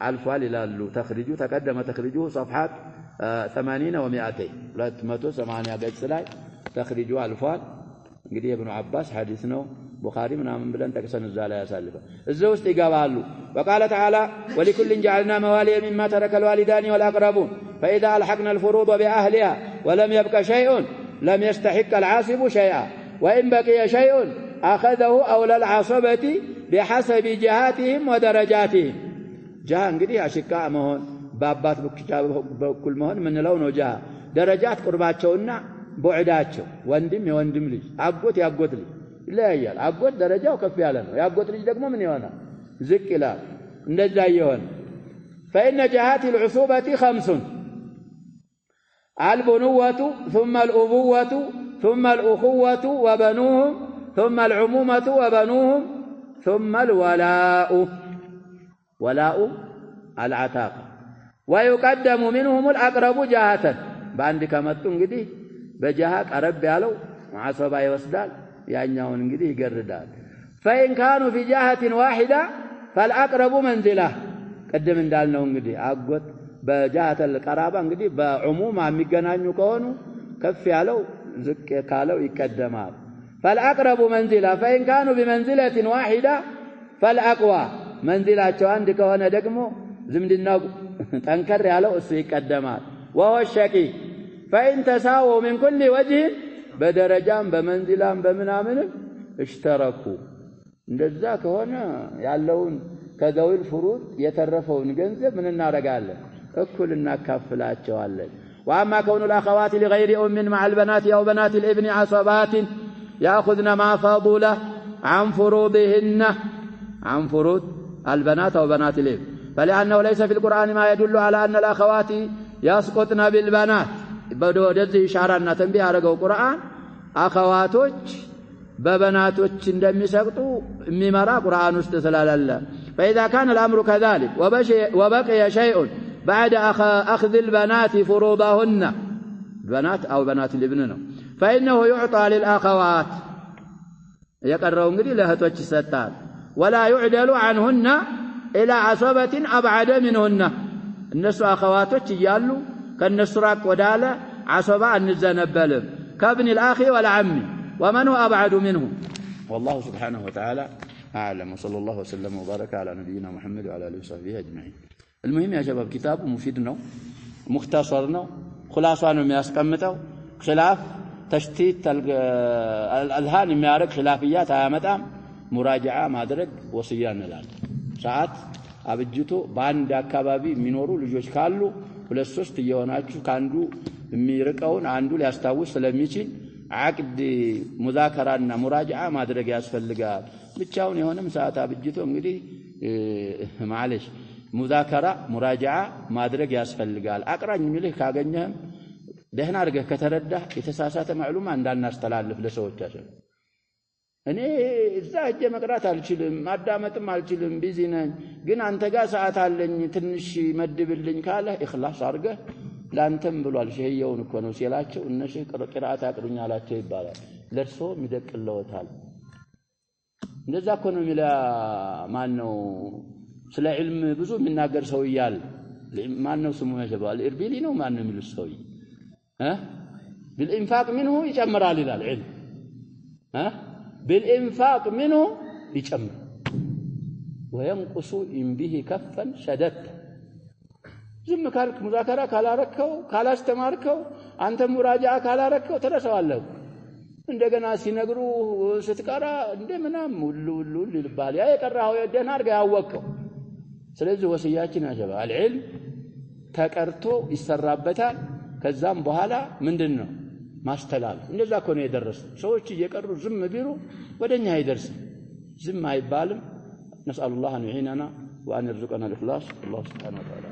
الفال لالو تخرجوا تقدم تخرجوا صفحات 80 و200 280 ገጽ ላይ تخرجوا الفال እንግዲህ ابن عباس حديث ነው بخاري ምናምን ብለን ተከሰን እዛ ላይ ያሳልፋል እዛው ውስጥ ይገባሉ وقال تعالى ولكل جعلنا موالي مما ترك الوالدان والأقربون فإذا ألحقنا الفروض بأهلها ولم يبق شيء لم يستحق العاصب شيئا وإن بقي شيء أخذه أولى العصبة بحسب جهاتهم ودرجاتهم جهة እንግዲህ አሽቃ መሆን በአባት በኩል መሆን ምን ነው ነው جهة درجات ቁርባቸውና ቦዕዳቸው ወንድም የወንድም ልጅ አጎት ያጎት ልጅ ይለያያል አጎት ደረጃው ከፍ ያለ ነው ያጎት ልጅ ደግሞ ምን ይሆናል ዝቅ ይላል እንደዛ ይሆን فإن جهات العصوبة 5 البنوة ثم الأبوة ثم الأخوة وبنوهم ثم العمومة وبنوهم ثم الولاء ولاء العتاق ويقدم منهم الأقرب جهة بعد كما تنقدي بجهة قرب ያለው عصبة يوسدال ያኛውን እንግዲህ ይገርዳል فإن كانوا في جهة واحدة فالأقرب منزلة ቀደም እንዳልነው እንግዲህ አጎት በጃሃተ القرابة እንግዲህ በዑሙማ የሚገናኙ ከሆኑ ከፍ ያለው ዝቅ ካለው ይቀደማል فالأقرب منزلة فإن كانوا بمنزلة واحدة فالأقوى منزلاቸው አንድ ከሆነ ደግሞ ዝምድናው ጠንከር ያለው እሱ ይቀደማል وهو الشقي فإن تساووا من كل وجه بدرجام بمنزلام بمنامن اشتركوا እንደዛ ከሆነ ያለውን ከዘውል ፍሩድ የተረፈውን ገንዘብ ምን እናረጋለን እኩል እናካፍላቸዋለን واما كون الاخوات لغير ام مع البنات او بنات الابن عصبات ياخذن ما فضل عن فروضهن عن فروض البنات او بنات الابن فلانه ليس في القران ما يدل على ان الاخوات يسقطن بالبنات በወደዚህ ኢሻራና ተንቢህ ያደረገው ቁርአን አኸዋቶች በበናቶች እንደሚሰቅጡ የሚመራ ቁርአን ውስጥ ስላላለ فاذا كان الامر كذلك وبقي شيء بعد اخذ البنات فروضهن بنات او بنات الابن ነው فانه يعطى للاخوات يقرأው እንግዲህ ለእህቶች ይሰጣል ولا يعدل عنهن الى عصبة ابعد منهن እነሱ አኸዋቶች ይያሉ كالناس راك وداله عصبة النزنبلم كابن الأخ والعم ومن هو أبعد منه والله سبحانه وتعالى أعلم وصلى الله وسلم وبارك على نبينا محمد وعلى آله وصحبه أجمعين المهم يا شباب كتاب مفيدنا مختصرنا خلاصنا يسقمطوا خلاف تشتيت الأذهان የሚያረግ خلافيات አያመጣም مراجعة ማድረግ ወሲያ እንላለን ሰዓት አብጅቶ በአንድ አካባቢ የሚኖሩ ልጆች ካሉ ሁለት ሶስት እየሆናችሁ ካንዱ የሚርቀውን አንዱ ሊያስታውስ ስለሚችል አቅድ ሙዛከራና ሙራጃዓ ማድረግ ያስፈልጋል ብቻውን የሆነም ሰዓት አብጅቶ እንግዲህ ማለሽ ሙዛከራ ሙራጃዓ ማድረግ ያስፈልጋል አቅራኝ የሚልህ ካገኘህም ደህና አድርገህ ከተረዳህ የተሳሳተ ማዕሉማ እንዳናስተላልፍ ለሰዎቻችን እኔ እዛ እጄ መቅራት አልችልም ማዳመጥም አልችልም ቢዚ ነኝ ግን አንተ ጋር ሰዓት አለኝ ትንሽ መድብልኝ ካለ ኢኽላስ አድርገህ ላንተም ብሏል ሸህየውን እኮ ነው ሲላቸው እነሱ ቅራአት አቅሩኛላቸው ይባላል ለርሶ የሚደቅለውታል እንደዛ እኮ ነው ሚላ ማን ነው ስለ ዒልም ብዙ የሚናገር ሰው ይያል ማን ነው ስሙ ያጀባል ኢርቢሊ ነው ማን ነው የሚሉት ሰው بالانفاق منه ይጨምራል ይላል ዒልም بالانفاق منه يجمع وينقص إن به كفا شدت ዝም ካልክ ሙዛከራ ካላረከው ካላስተማርከው አንተ ሙራጃዓ ካላረከው ተረሳዋለህ እንደገና ሲነግሩ ስትቀራ እንደምናም ሁሉ ይልባል ያ የቀራው ደህና አድርገህ ያወቀው ስለዚህ ወሲያችን አጀባ አልዕልም ተቀርቶ ይሰራበታል ከዛም በኋላ ምንድነው ማስተላለፍ እንደዛ እኮ ነው የደረሰው ሰዎች እየቀሩ ዝም ቢሉ ወደኛ አይደርስም ዝም አይባልም نسأل الله أن يعيننا وأن يرزقنا الإخلاص الله سبحانه وتعالى